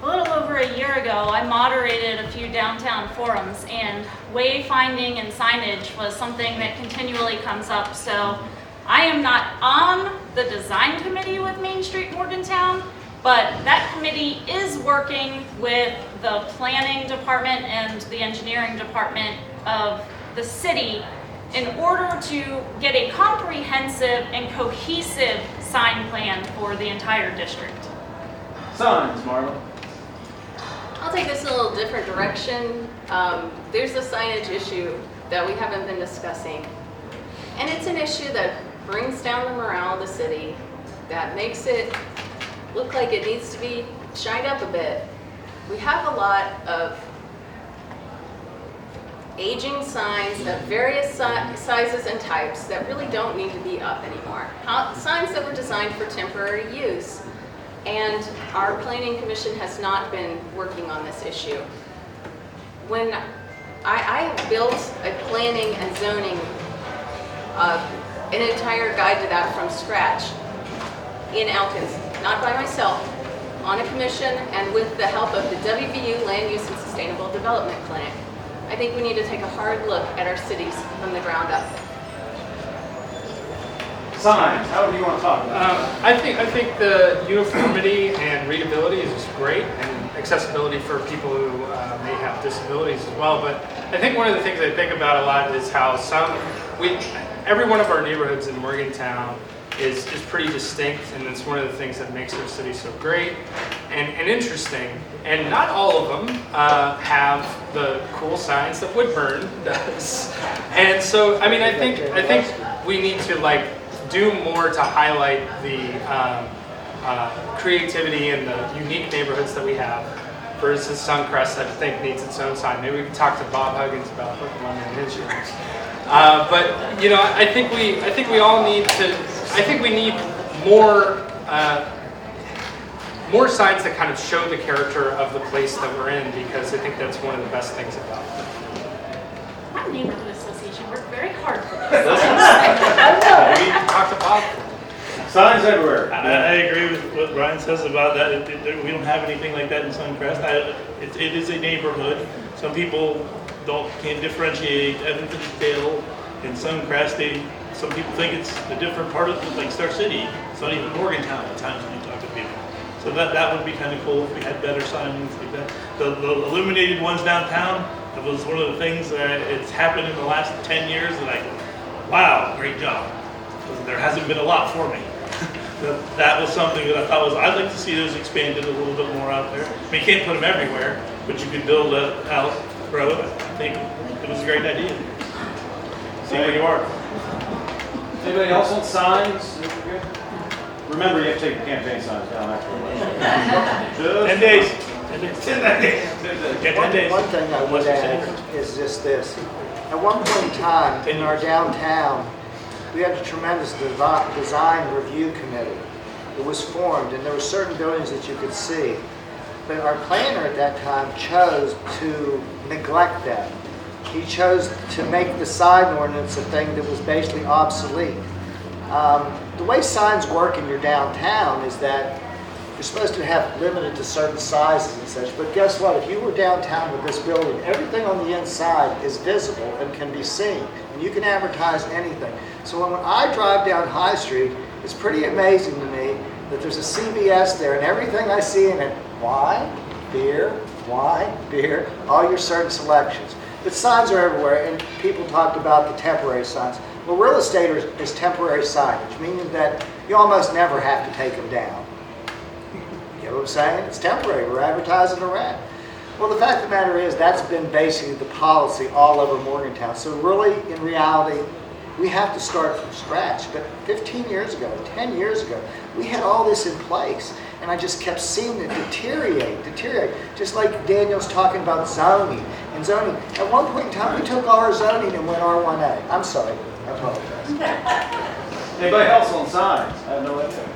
A little over a year ago, I moderated a few downtown forums, and wayfinding and signage was something that continually comes up. So I am not on the design committee with Main Street Morgantown, but that committee is working with the planning department and the engineering department of the city in order to get a comprehensive and cohesive sign plan for the entire district. Signs, Marlon. I'll take this in a little different direction. There's a signage issue that we haven't been discussing. And it's an issue that brings down the morale of the city, that makes it look like it needs to be shined up a bit. We have a lot of aging signs of various sizes and types that really don't need to be up anymore. Signs that were designed for temporary use. And our planning commission has not been working on this issue. When I have built a planning and zoning, an entire guide to that from scratch in Elkins, not by myself, on a commission and with the help of the WVU Land Use and Sustainable Development Clinic. I think we need to take a hard look at our cities from the ground up. Signs, however you want to talk about it. I think the uniformity and readability is just great, and accessibility for people who may have disabilities as well. But I think one of the things I think about a lot is how every one of our neighborhoods in Morgantown is pretty distinct, and it's one of the things that makes our city so great and interesting. And not all of them have the cool signs that Woodburn does. And so, I mean, I think we need to do more to highlight the creativity and the unique neighborhoods that we have. For instance, Suncrest, I think, needs its own sign. Maybe we can talk to Bob Huggins about putting one in his yards. But you know, I think we all need to. I think we need more signs that kind of show the character of the place that we're in, because I think that's one of the best things about it. Our neighborhood association worked very hard for this. We talked to Bob. Signs everywhere. I agree with what Brian says about that. We don't have anything like that in Suncrest. It is a neighborhood. Some people can't differentiate Evanston Dale and Suncrest. Some people think it's a different part of like Star City. It's not even Morgantown at times when you talk to people. So that would be kind of cool if we had better signings like that. The illuminated ones downtown, that was one of the things that it's happened in the last 10 years that I go, wow, great job. There hasn't been a lot for me. That was something that I thought I'd like to see those expanded a little bit more out there. I mean, you can't put them everywhere, but you could build out road. I think it was a great idea. See where you are. Anybody else on signs? Remember, you have to take the campaign signs down after. 10 days. 10 days. One thing I would add is just this. At one point in time, in our downtown, we had a tremendous design review committee. It was formed, and there were certain buildings that you could see. But our planner at that time chose to neglect them. He chose to make the sign ordinance a thing that was basically obsolete. The way signs work in your downtown is that you're supposed to have limited to certain sizes and such, but guess what? If you were downtown with this building, everything on the inside is visible and can be seen, and you can advertise anything. So when I drive down High Street, it's pretty amazing to me that there's a CVS there, and everything I see in it, wine, beer, all your certain selections. But signs are everywhere, and people talked about the temporary signs. Well, real estate is temporary signage, meaning that you almost never have to take them down. You know what I'm saying? It's temporary. We're advertising a rent. Well, the fact of the matter is that's been basically the policy all over Morgantown. So really, in reality, we have to start from scratch. But 15 years ago, 10 years ago, we had all this in place. And I just kept seeing it deteriorate. Just like Daniel's talking about zoning and zoning. At one point in time, we took all our zoning and went R1A. I'm sorry. I apologize. Anybody else on signs? I have no idea.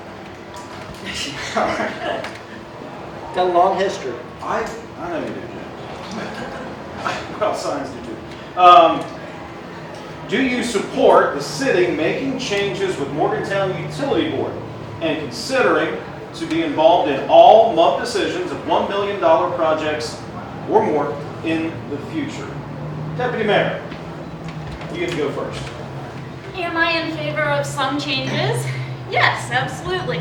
Got a long history. I know you do, James. Well, signs do too. Do you support the city making changes with Morgantown Utility Board and considering to be involved in all MUB decisions of $1 million projects or more in the future? Deputy Mayor, you get to go first. Am I in favor of some changes? Yes, absolutely.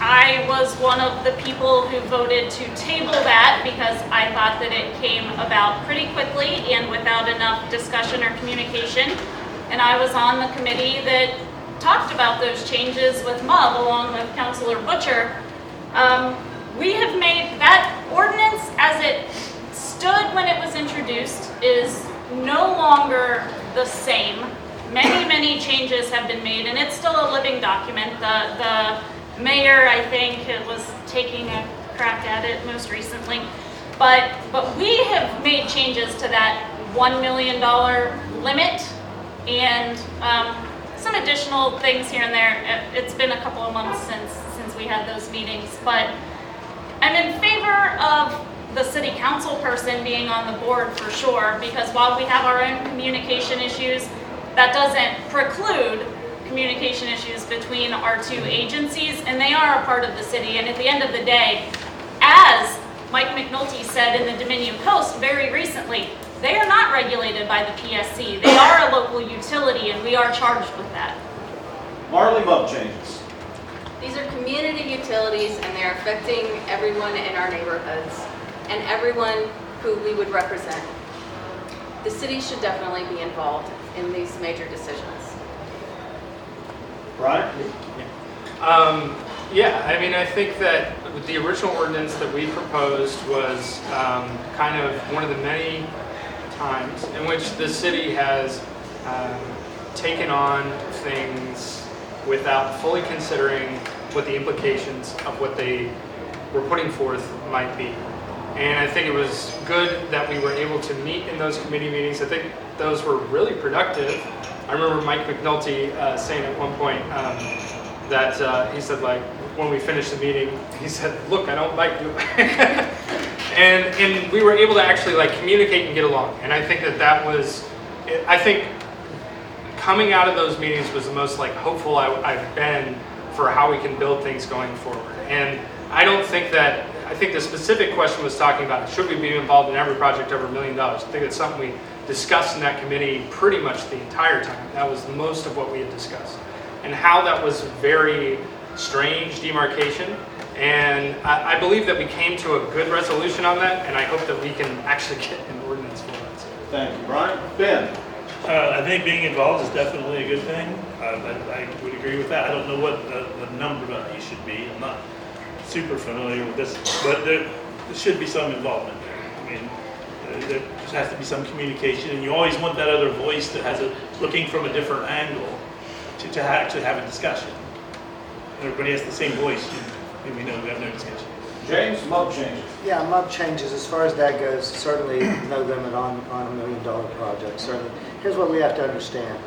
I was one of the people who voted to table that because I thought that it came about pretty quickly and without enough discussion or communication. And I was on the committee that talked about those changes with MUB along with Councilor Butcher. we have made that ordinance as it stood when it was introduced is no longer the same. Many, many changes have been made, and it's still a living document. The mayor, I think, was taking a crack at it most recently. But we have made changes to that $1 million limit and some additional things here and there. It's been a couple of months since we had those meetings, but I'm in favor of the city council person being on the board for sure, because while we have our own communication issues, that doesn't preclude communication issues between our two agencies, and they are a part of the city. And at the end of the day, as Mike McNulty said in the Dominion Post very recently, they are not regulated by the PSC. They are a local utility, and we are charged with that. Marley, MUB changes. These are community utilities, and they're affecting everyone in our neighborhoods and everyone who we would represent. The city should definitely be involved in these major decisions. Brian? Yeah, I mean, I think that the original ordinance that we proposed was kind of one of the many times in which the city has taken on things without fully considering what the implications of what they were putting forth might be. And I think it was good that we were able to meet in those committee meetings. I think those were really productive. I remember Mike McNulty saying at one point that he said, like, when we finished the meeting, he said, "Look, I don't like you." and we were able to actually like communicate and get along. And I think that was, I think coming out of those meetings was the most like hopeful I've been for how we can build things going forward. And I don't think that, I think the specific question was talking about, should we be involved in every project over $1 million? I think that's something we discussed in that committee pretty much the entire time. That was most of what we had discussed. And how that was very strange demarcation. And I believe that we came to a good resolution on that, and I hope that we can actually get an ordinance for it. Thank you, Brian. Ben? I think being involved is definitely a good thing. I would agree with that. I don't know what the number of you should be. I'm not super familiar with this, but there should be some involvement there. I mean, there just has to be some communication, and you always want that other voice that has looking from a different angle to actually have a discussion. Everybody has the same voice, and we know we have no discussion. James, MUB changes. Yeah, MUB changes, as far as that goes, certainly no limit on $1 million projects, certainly. Here's what we have to understand.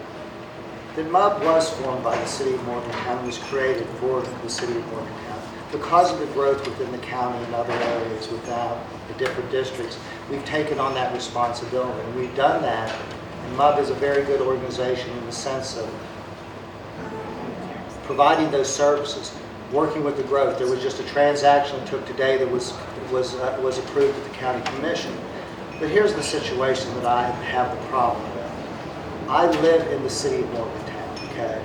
The MUB was formed by the city of Morgantown, was created for the city of Morgantown. Because of the growth within the county and other areas without the different districts, we've taken on that responsibility. And we've done that, and MUB is a very good organization in the sense of providing those services, working with the growth. There was just a transaction that took today that was approved at the county commission. But here's the situation that I have the problem with. I live in the city of Morgantown, okay?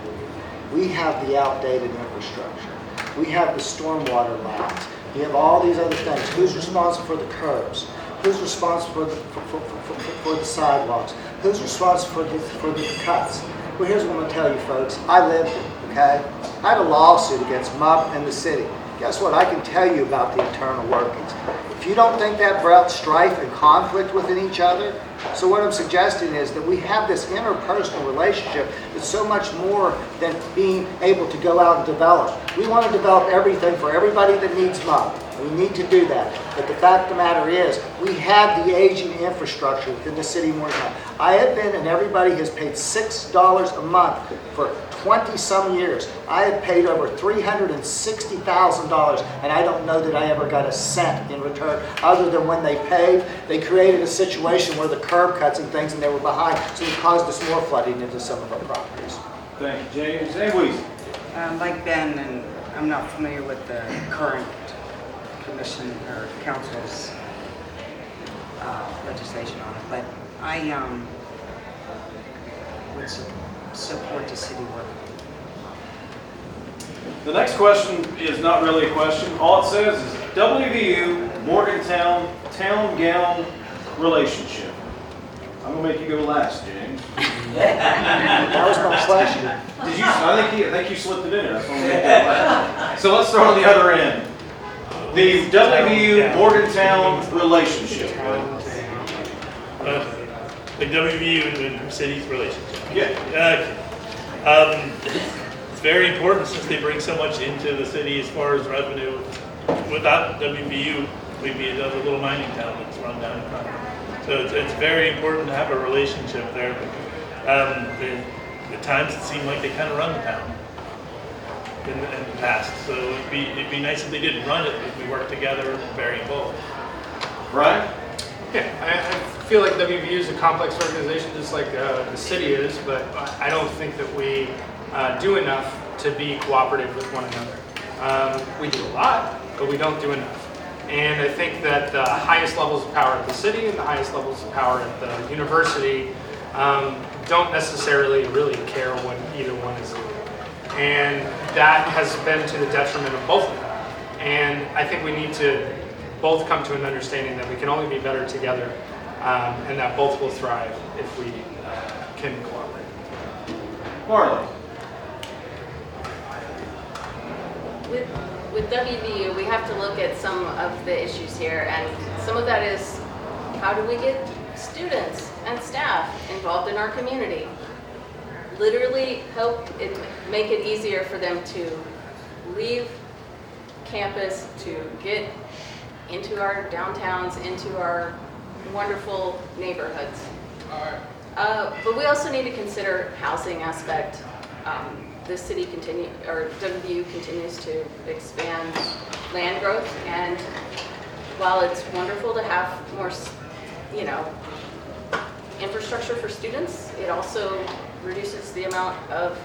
We have the outdated infrastructure. We have the stormwater lines. We have all these other things. Who's responsible for the curbs? Who's responsible for the sidewalks? Who's responsible for the cuts? Well, here's what I'm going to tell you, folks. I lived it. Okay? I had a lawsuit against MUB and the city. Guess what? I can tell you about the internal workings. If you don't think that brought strife and conflict within each other, so what I'm suggesting is that we have this interpersonal relationship that's so much more than being able to go out and develop. We want to develop everything for everybody that needs MUB. We need to do that. But the fact of the matter is, we have the aging infrastructure within the city of Morgantown. I have been, and everybody has paid $6 a month for 20-some years. I have paid over $360,000, and I don't know that I ever got a cent in return, other than when they paid, they created a situation where the curb cuts and things, and they were behind, so it caused us more flooding into some of our properties. Thank you, James. And Louise? Like Ben, and I'm not familiar with the current commission or council's legislation on it, but I would support the city work. The next question is not really a question. All it says is WVU Morgantown town gown relationship. I'm gonna make you go last, James. That was my question. Did you? I think you slipped it in there. That's what I'm gonna make you go last. So let's start on the other end. The WVU Morgantown relationship. The WVU and city's relationship. Yeah. It's very important since they bring so much into the city as far as revenue. Without WVU, we'd be another little mining town that's run down in front. So it's very important to have a relationship there. At times it seemed like they kind of run the town in the past. So it'd be nice if they didn't run it, if we worked together and very involved. Right? Yeah, I feel like WVU is a complex organization just like the city is, but I don't think that we do enough to be cooperative with one another. We do a lot, but we don't do enough. And I think that the highest levels of power at the city and the highest levels of power at the university don't necessarily really care what either one is doing. And that has been to the detriment of both of them. And I think we need to both come to an understanding that we can only be better together and that both will thrive if we can cooperate. Marley. With WVU, we have to look at some of the issues here, and some of that is how do we get students and staff involved in our community? Literally make it easier for them to leave campus, to get into our downtowns, into our wonderful neighborhoods. But we also need to consider housing aspect. The city WVU continues to expand land growth, and while it's wonderful to have more, infrastructure for students, it also reduces the amount of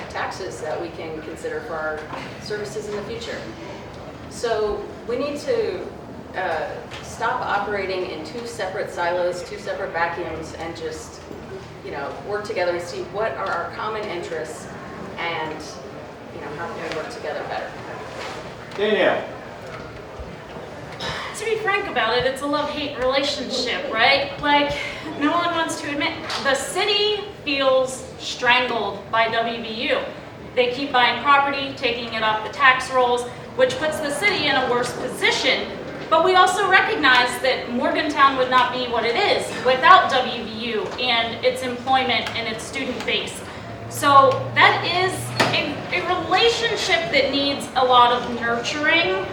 taxes that we can consider for our services in the future. So we need to stop operating in two separate silos, two separate vacuums, and just, work together and see what are our common interests and, how can we work together better. Danielle. To be frank about it, it's a love-hate relationship, right? Like, no one wants to admit, the city feels strangled by WVU. They keep buying property, taking it off the tax rolls, which puts the city in a worse position. But we also recognize that Morgantown would not be what it is without WVU and its employment and its student base. So that is a relationship that needs a lot of nurturing.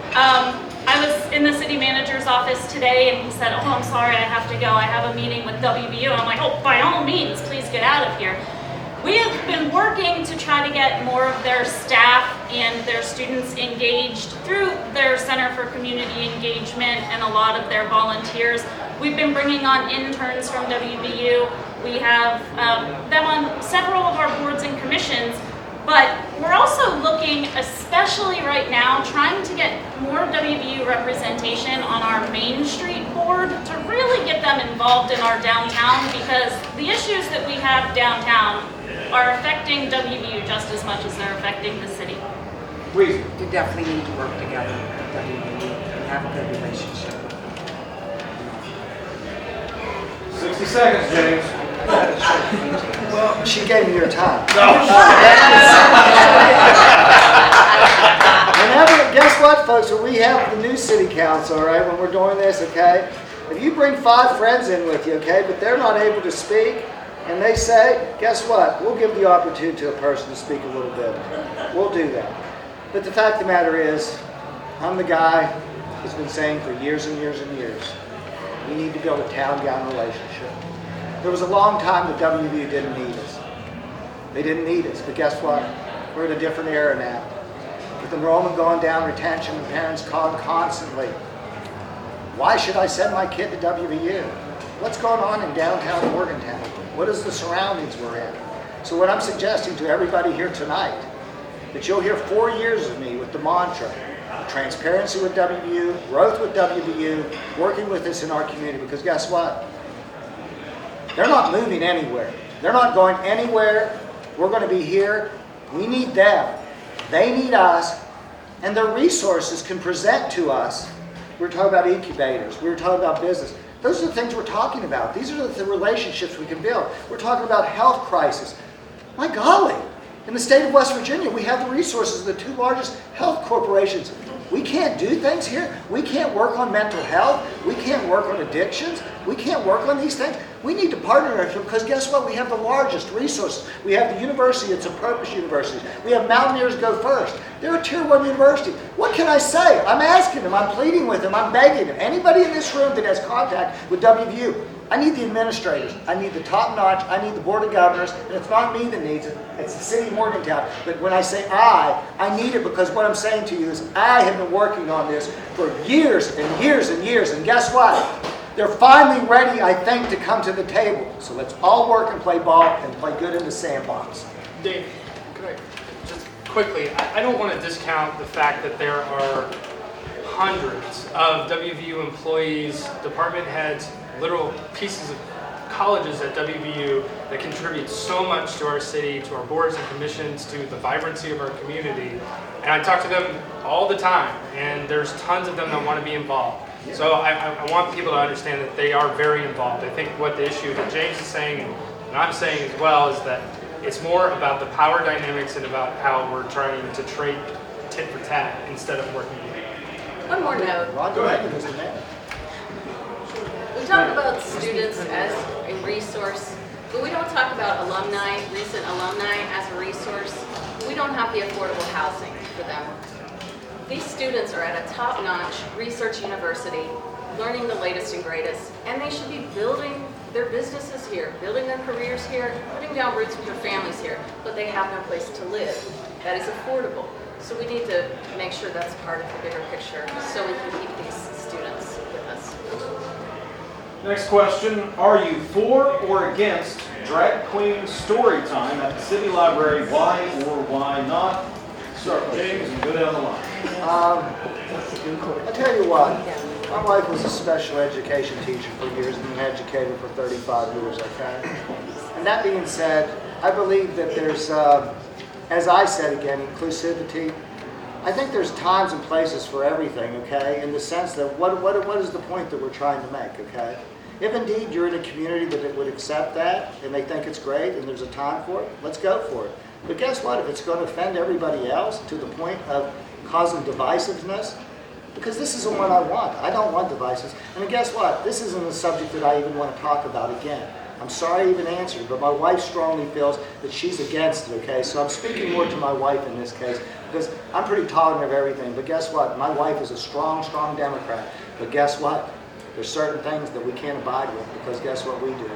I was in the city manager's office today and he said, oh, I'm sorry, I have to go. I have a meeting with WVU. I'm like, oh, by all means, please get out of here. We have been working to try to get more of their staff and their students engaged through their Center for Community Engagement and a lot of their volunteers. We've been bringing on interns from WVU. We have them on several of our boards and commissions, but we're also looking, especially right now, trying to get more WVU representation on our Main Street board to really get them involved in our downtown, because the issues that we have downtown are affecting WVU just as much as they're affecting the city. We definitely need to work together with WVU and have a good relationship. 60 seconds, James. Well, she gave me your time. Whenever, guess what, folks? When we have the new city council, all right, when we're doing this, okay, if you bring 5 friends in with you, okay, but they're not able to speak, and they say, guess what? We'll give the opportunity to a person to speak a little bit. We'll do that. But the fact of the matter is, I'm the guy who's been saying for years and years and years, we need to build a town-gown relationship. There was a long time that WVU didn't need us. They didn't need us, but guess what? We're in a different era now. With enrollment going down, retention, and parents calling constantly. Why should I send my kid to WVU? What's going on in downtown Morgantown? What is the surroundings we're in? So what I'm suggesting to everybody here tonight, that you'll hear 4 years of me with the mantra, transparency with WVU, growth with WVU, working with us in our community, because guess what? They're not moving anywhere. They're not going anywhere. We're going to be here. We need them. They need us, and their resources can present to us. We were talking about incubators. We were talking about business. Those are the things we're talking about. These are the relationships we can build. We're talking about health crisis. My golly, in the state of West Virginia, we have the resources of the 2 largest health corporations We can't do things here. We can't work on mental health. We can't work on addictions. We can't work on these things. We need to partner because guess what? We have the largest resources. We have the university. It's a purpose university. We have Mountaineers Go First. They're a tier 1 university. What can I say? I'm asking them. I'm pleading with them. I'm begging them. Anybody in this room that has contact with WVU, I need the administrators. I need the top notch. I need the board of governors. And it's not me that needs it. It's the city of Morgantown. But when I say I need it because what I'm saying to you is I have been working on this for years and years and years. And guess what? They're finally ready, I think, to come to the table. So let's all work and play ball and play good in the sandbox. Dave, could I just quickly, I don't want to discount the fact that there are hundreds of WVU employees, department heads, literal pieces of colleges at WVU that contribute so much to our city, to our boards and commissions, to the vibrancy of our community. And I talk to them all the time, and there's tons of them that want to be involved. So I want people to understand that they are very involved. I think what the issue that James is saying, and I'm saying as well, is that it's more about the power dynamics and about how we're trying to trade tit for tat instead of working together. One more note. Go ahead, Mr. Mayor. We talk about students as a resource, but we don't talk about alumni, recent alumni as a resource. We don't have the affordable housing for them. These students are at a top-notch research university, learning the latest and greatest, and they should be building their businesses here, building their careers here, putting down roots with their families here, but they have no place to live that is affordable. So we need to make sure that's part of the bigger picture so we can keep these students with us. Next question, are you for or against drag queen story time at the city library? Why or why not? Start with James and go down the line. I'll tell you what, my wife was a special education teacher for years and an educator for 35 years, okay? And that being said, I believe that there's, as I said again, inclusivity. I think there's times and places for everything, okay? In the sense that what is the point that we're trying to make, okay? If indeed you're in a community that would accept that and they think it's great and there's a time for it, let's go for it. But guess what? If it's going to offend everybody else to the point of causing divisiveness, because this isn't what I want. I don't want devices. And guess what? This isn't a subject that I even want to talk about again. I'm sorry I even answered, but my wife strongly feels that she's against it, okay? So I'm speaking more to my wife in this case, because I'm pretty tolerant of everything. But guess what? My wife is a strong, strong Democrat. But guess what? There's certain things that we can't abide with, because guess what we do?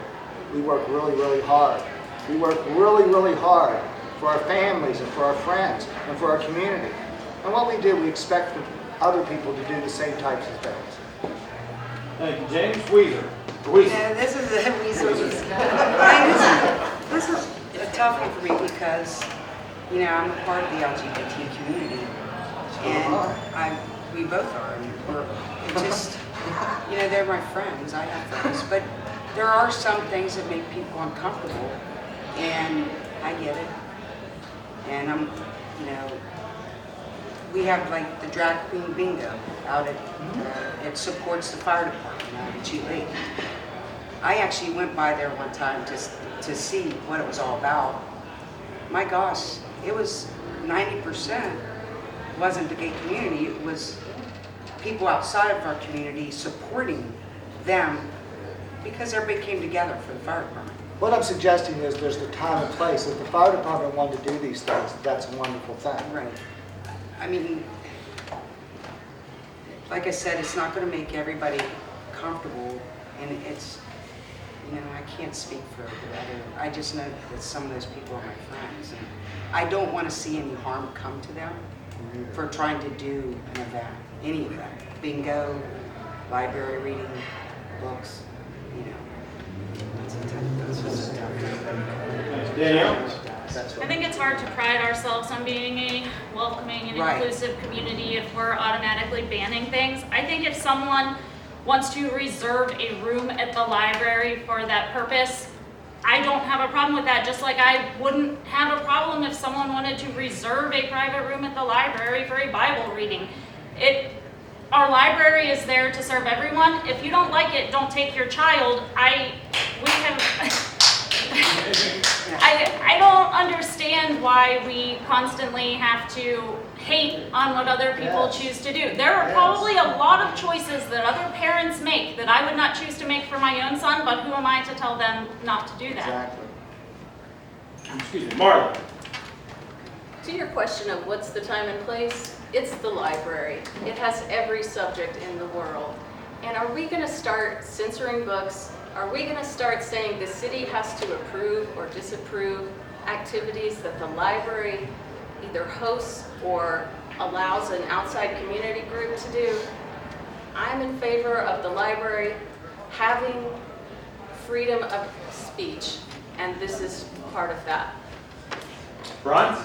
We work really, really hard. We work really, really hard for our families and for our friends and for our community. And what we do, we expect other people to do the same types of things. Thank you, James. Weezer. Yeah, this is a resource. This is a tough one for me because, you know, I'm a part of the LGBT community, and we both are. And it's just, you know, they're my friends. I have friends, but there are some things that make people uncomfortable, and I get it. And I'm, you know, we have like the drag queen bingo out at, it supports the fire department out at Cheat Lake. I actually went by there one time to see what it was all about. My gosh, it was 90% wasn't the gay community, it was people outside of our community supporting them because everybody came together for the fire department. What I'm suggesting is there's the time and place. If the fire department wanted to do these things, that's a wonderful thing. Right. I mean, like I said, it's not going to make everybody comfortable, and it's, you know, I can't speak for the other. I just know that some of those people are my friends, and I don't want to see any harm come to them for trying to do an event, any event, bingo, library reading, books, you know. That's just a tough thing. Danielle? I think it's hard to pride ourselves on being a welcoming and inclusive community if we're automatically banning things. I think if someone wants to reserve a room at the library for that purpose, I don't have a problem with that, just like I wouldn't have a problem if someone wanted to reserve a private room at the library for a Bible reading. Our library is there to serve everyone. If you don't like it, don't take your child. I don't understand understand why we constantly have to hate on what other people Yes. choose to do. There are Yes. probably a lot of choices that other parents make that I would not choose to make for my own son, but who am I to tell them not to do that? Exactly. Excuse me, Marley. To your question of what's the time and place, it's the library. It has every subject in the world. And are we gonna start censoring books? Are we gonna start saying the city has to approve or disapprove activities that the library either hosts or allows an outside community group to do? I'm in favor of the library having freedom of speech, and this is part of that. Brian?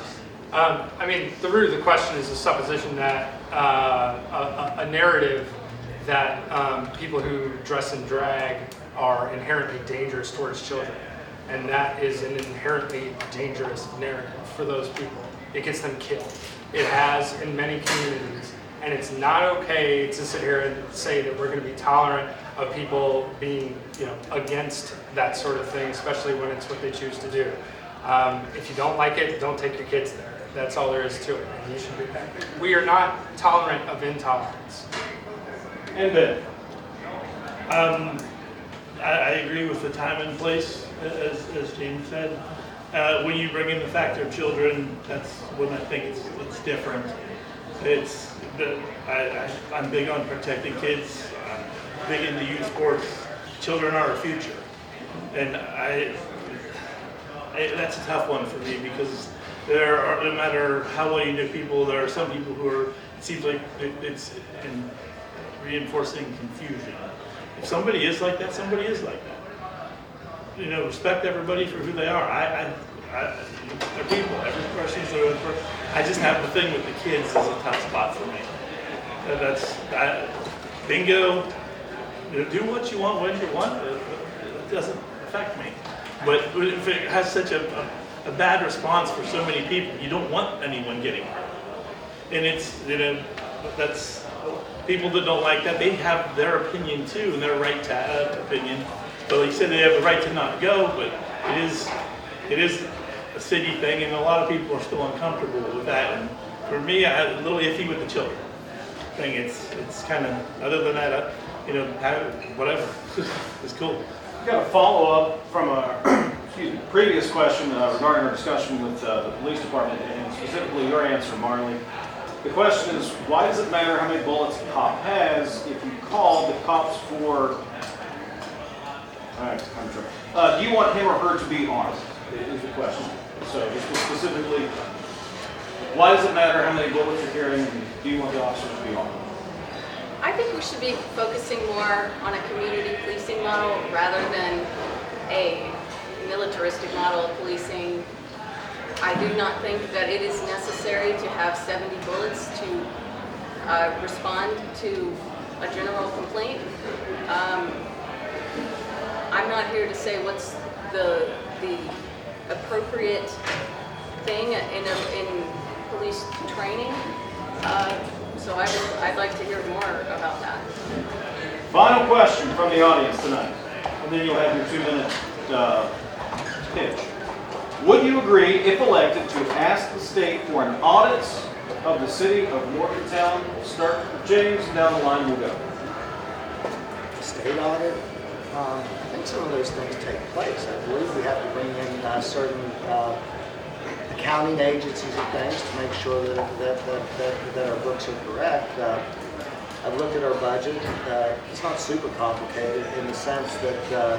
I mean, the root of the question is a supposition that a narrative that people who dress in drag are inherently dangerous towards children. And that is an inherently dangerous narrative for those people. It gets them killed. It has in many communities. And it's not okay to sit here and say that we're going to be tolerant of people being, against that sort of thing, especially when it's what they choose to do. If you don't like it, don't take your kids there. That's all there is to it. And you should be. We are not tolerant of intolerance. And Ben? I agree with the time and place, as James said. When you bring in the factor of children, that's when I think it's different. I'm big on protecting kids. I'm big into youth sports. Children are our future, and that's a tough one for me because no matter how well you know people, there are some people who are. It seems like it's in reinforcing confusion. If somebody is like that, somebody is like that. Respect everybody for who they are. They're people. Every person's their own person. I just have the thing with the kids is a tough spot for me. And bingo. Do what you want when you want. It doesn't affect me. But if it has such a bad response for so many people, you don't want anyone getting hurt. And that's people that don't like that. They have their opinion too, and their right to have an opinion. But like you said, they have the right to not go. But it is a city thing, and a lot of people are still uncomfortable with that. And for me, I'm a little iffy with the children thing. It's kind of, other than that, whatever. It's cool. I've got a follow-up from a previous question regarding our discussion with the police department, and specifically your answer, Marley. The question is, why does it matter how many bullets a cop has if you call the cops for... All right, I'm sure. Do you want him or her to be armed, is the question. So specifically, why does it matter how many bullets you're carrying, and do you want the officers to be armed? I think we should be focusing more on a community policing model rather than a militaristic model of policing. I do not think that it is necessary to have 70 bullets to respond to a general complaint. I'm not here to say what's the appropriate thing in police training. So I'd like to hear more about that. Final question from the audience tonight, and then you'll have your 2-minute pitch. Would you agree, if elected, to ask the state for an audit of the city of Morgantown? We'll start with James, and down the line we'll go. State audit, I think some of those things take place. I believe we have to bring in certain accounting agencies and things to make sure that our books are correct. I've looked at our budget. It's not super complicated in the sense that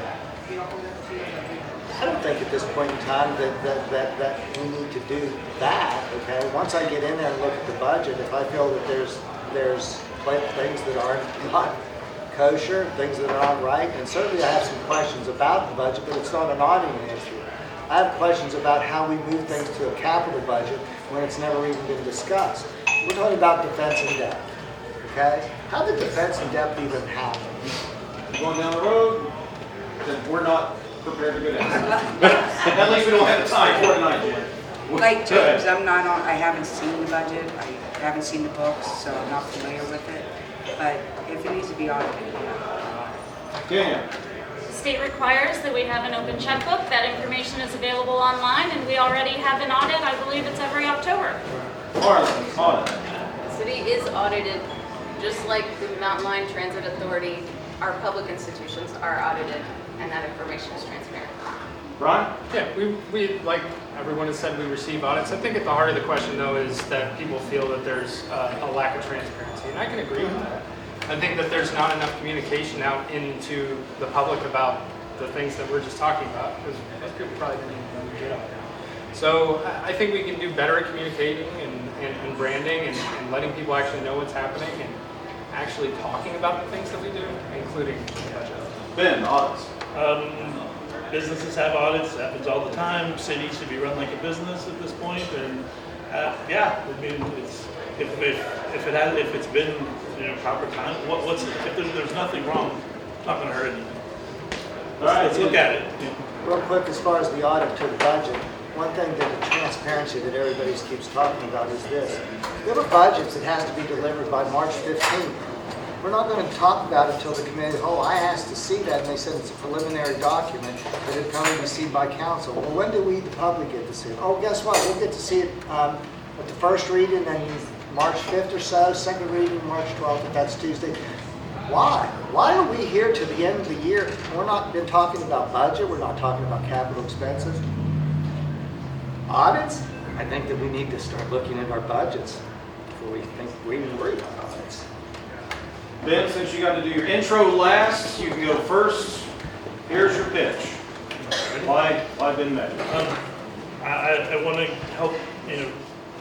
I don't think at this point in time that we need to do that. Okay, once I get in there and look at the budget, if I feel that there's things that aren't not kosher, things that are not right, and certainly I have some questions about the budget, but it's not an auditing issue. I have questions about how we move things to a capital budget when it's never even been discussed. We're talking about defense and depth. Okay, how did defense and depth even happen? Going down the road, then we're not prepared to go down. At least we don't have the time for tonight, Jen. Like James, I haven't seen the budget, I haven't seen the books, so I'm not familiar with it. But if it needs to be audited, yeah. Danielle. state requires that we have an open checkbook. That information is available online, and we already have an audit. I believe it's every October. Marley, audit. The city is audited, just like the Mountain Line Transit Authority. Our public institutions are audited, and that information is transparent. Brian? Yeah, we like everyone has said, we receive audits. I think at the heart of the question, though, is that people feel that there's a lack of transparency, and I can agree with that. I think that there's not enough communication out into the public about the things that we're just talking about, because most people probably don't even get up now. So I think we can do better at communicating and branding and letting people actually know what's happening and actually talking about the things that we do, including the budget. Ben, audits. Businesses have audits, it happens all the time. Cities should be run like a business at this point, and yeah, I mean, it's if it's been proper time, if there's nothing wrong, it's not going to hurt anything. Let's look at it. Real quick, as far as the audit to the budget, one thing that the transparency that everybody keeps talking about is this. We have a budget that has to be delivered by March 15th. We're not going to talk about it until the committee of the whole. I asked to see that, and they said it's a preliminary document that it can only be seen by council. Well, when do we, the public, get to see it? Oh, guess what? We'll get to see it at the first reading, then March 5th or so, second reading, March 12th, if that's Tuesday. Why? Why are we here to the end of the year? We're not been talking about budget. We're not talking about capital expenses. Audits? I think that we need to start looking at our budgets before we think we even worry about audits. Ben, since you got to do your intro last, you can go first. Here's your pitch. Why Ben Mayle? I want to help,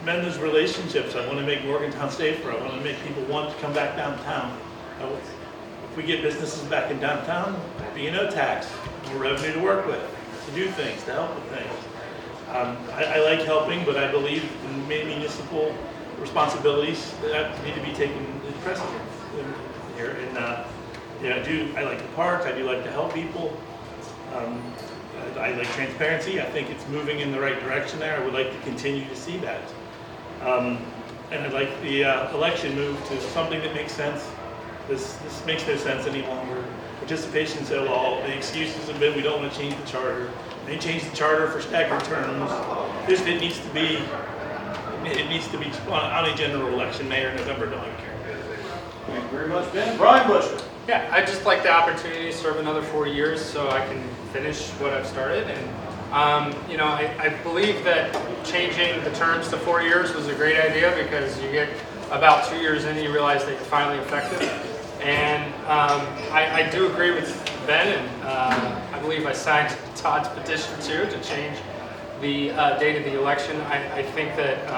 mend those relationships. I want to make Morgantown safer. I want to make people want to come back downtown. If we get businesses back in downtown, B&O tax, more revenue to work with, to do things, to help with things. I like helping, but I believe in municipal responsibilities that need to be taken precedent here. And I like the parks. I do like to help people. I like transparency. I think it's moving in the right direction there. I would like to continue to see that. And I'd like the election move to something that makes sense. This makes no sense any longer. Participation so all. The excuses have been we don't want to change the charter. They changed the charter for staggered terms. It needs to be on a general election, Mayor, November, don't care. Thank you very much, Ben. Brian Butcher. Yeah, I'd just like the opportunity to serve another 4 years so I can finish what I've started. And, I believe that changing the terms to 4 years was a great idea because you get about 2 years in, you realize that you're finally effective. And I do agree with Ben, and I believe I signed Todd's petition too to change the date of the election. I think that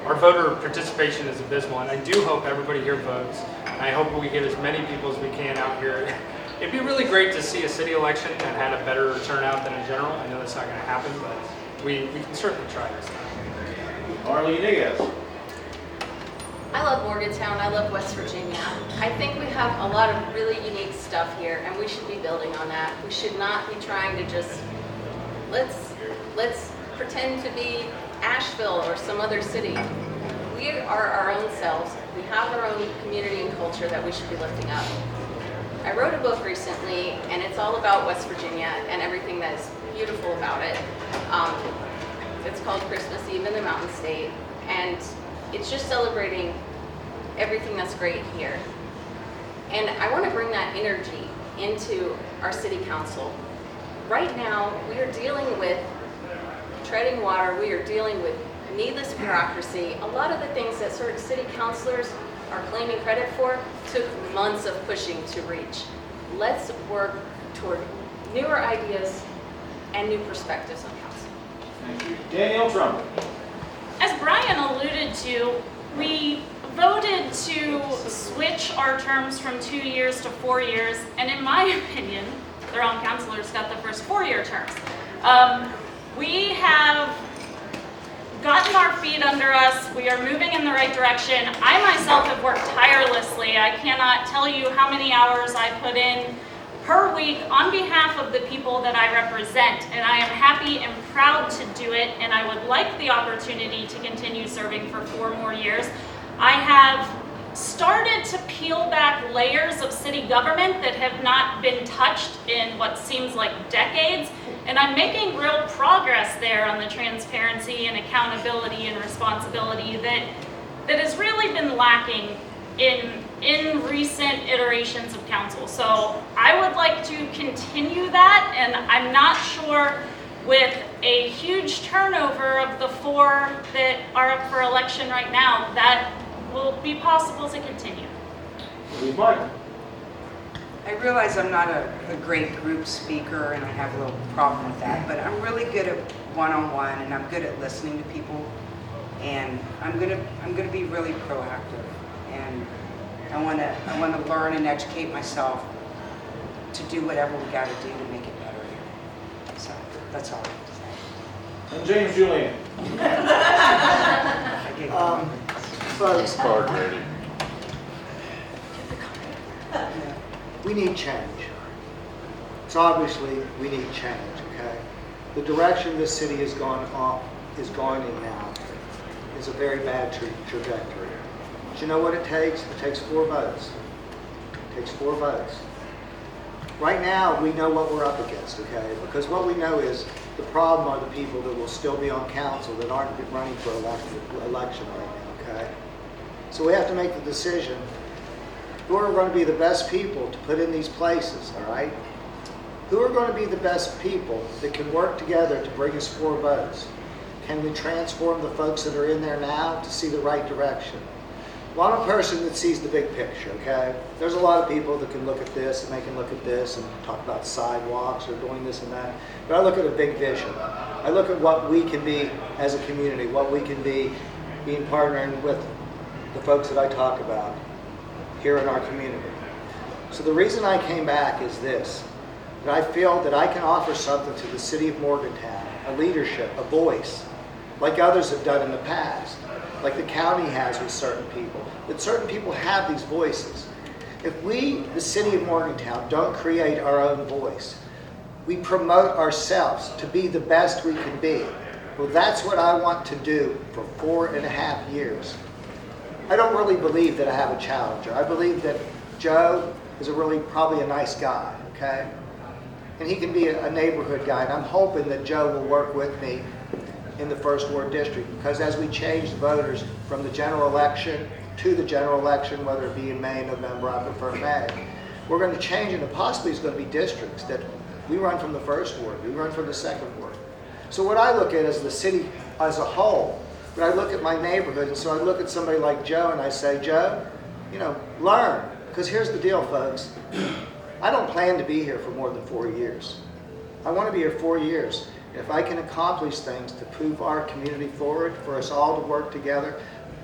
our voter participation is abysmal, and I do hope everybody here votes. I hope we get as many people as we can out here. It'd be really great to see a city election that had a better turnout than a general. I know that's not going to happen, but we can certainly try this time. Marley Ynigues. I love Morgantown. I love West Virginia. I think we have a lot of really unique stuff here, and we should be building on that. We should not be trying to just let's pretend to be Asheville or some other city. We are our own selves. We have our own community and culture that we should be lifting up. I wrote a book recently, and it's all about West Virginia and everything that is beautiful about it. It's called Christmas Eve in the Mountain State, and it's just celebrating everything that's great here. And I want to bring that energy into our city council. Right now, we are dealing with treading water. We are dealing with needless bureaucracy. A lot of the things that sort of city councilors are claiming credit for took months of pushing to reach. Let's work toward newer ideas and new perspectives on council. Thank you. Danielle Trumble. As Brian alluded to, we voted to switch our terms from 2 years to 4 years, and in my opinion, the wrong councilors got the first 4-year terms. We have gotten our feet under us. We are moving in the right direction. I myself have worked tirelessly. I cannot tell you how many hours I put in per week on behalf of the people that I represent, and I am happy and proud to do it, and I would like the opportunity to continue serving for 4 more years. I have started to peel back layers of city government that have not been touched in what seems like decades. And I'm making real progress there on the transparency and accountability and responsibility that has really been lacking in recent iterations of council. So I would like to continue that, and I'm not sure with a huge turnover of the 4 that are up for election right now, that will be possible to continue. Louise Michael. I realize I'm not a great group speaker and I have a little problem with that, but I'm really good at one-on-one and I'm good at listening to people, and I'm gonna be really proactive, and I wanna learn and educate myself to do whatever we gotta do to make it better here. So that's all I have to say. And James Giuliani. I gave you Folks, Card ready. we need change. So obviously, we need change, okay? The direction this city is going in now is a very bad trajectory. But you know what it takes? It takes 4 votes. It takes 4 votes. Right now, we know what we're up against, okay? Because what we know is the problem are the people that will still be on council that aren't running for election right now, okay? So we have to make the decision, who are going to be the best people to put in these places, all right? Who are going to be the best people that can work together to bring us 4 votes? Can we transform the folks that are in there now to see the right direction? Well, I'm a person that sees the big picture, okay? There's a lot of people that can look at this and they can look at this and talk about sidewalks or doing this and that. But I look at a big vision. I look at what we can be as a community, what we can be being partnering with the folks that I talk about here in our community. So the reason I came back is this, that I feel that I can offer something to the city of Morgantown, a leadership, a voice, like others have done in the past, like the county has with certain people, that certain people have these voices. If we, the city of Morgantown, don't create our own voice, we promote ourselves to be the best we can be. Well, that's what I want to do for 4.5 years. I don't really believe that I have a challenger. I believe that Joe is probably a nice guy, okay? And he can be a neighborhood guy, and I'm hoping that Joe will work with me in the First Ward District, because as we change the voters from the general election to the general election, whether it be in May, November, I prefer May, we're going to change it, and possibly it's going to be districts that we run from the First Ward, we run from the Second Ward. So what I look at is the city as a whole. But I look at my neighborhood, and so I look at somebody like Joe and I say, Joe, learn. Because here's the deal, folks. I don't plan to be here for more than 4 years. I want to be here 4 years. If I can accomplish things to move our community forward, for us all to work together,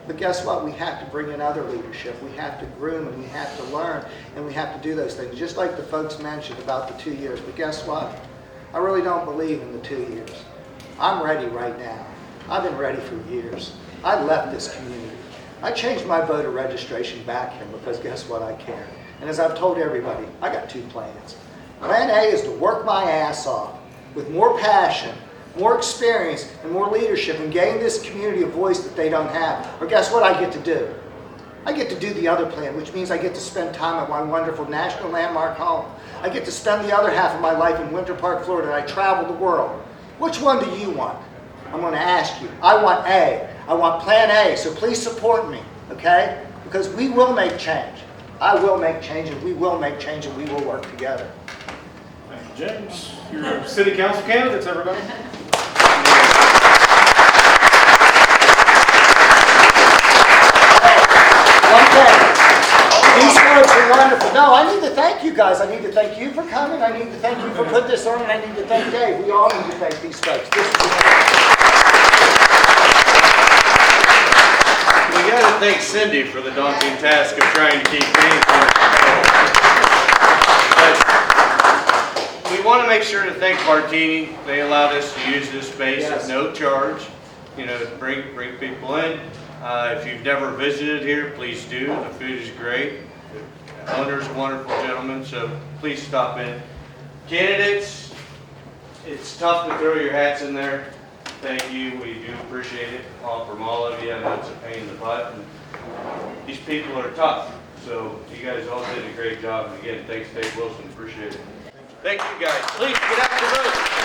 but guess what? We have to bring in other leadership. We have to groom, and we have to learn, and we have to do those things, just like the folks mentioned about the 2 years. But guess what? I really don't believe in the 2 years. I'm ready right now. I've been ready for years. I left this community. I changed my voter registration back here because guess what? I care. And as I've told everybody, I got 2 plans. Plan A is to work my ass off with more passion, more experience, and more leadership and gain this community a voice that they don't have. Or guess what I get to do? I get to do the other plan, which means I get to spend time at my wonderful national landmark home. I get to spend the other half of my life in Winter Park, Florida, and I travel the world. Which one do you want? I'm going to ask you. I want A. I want Plan A, so please support me, okay? Because we will make change. I will make change, and we will make change, and we will work together. Thank you, James. Your city council candidates, everybody. One thing. These folks are wonderful. No, I need to thank you guys. I need to thank you for coming. I need to thank you for putting this on, and I need to thank Dave. We all need to thank these folks. We got to thank Cindy for the daunting task of trying to keep things on. But we want to make sure to thank Bartini. They allowed us to use this space at no charge, to bring people in. If you've never visited here, please do. The food is great. The owner's a wonderful gentleman, so please stop in. Candidates, it's tough to throw your hats in there. thank you. We do appreciate it all from all of you. I know it's a pain in the butt. And these people are tough. So you guys all did a great job. And again, thanks Dave Wilson. Appreciate it. Thank you guys. Please get out to vote.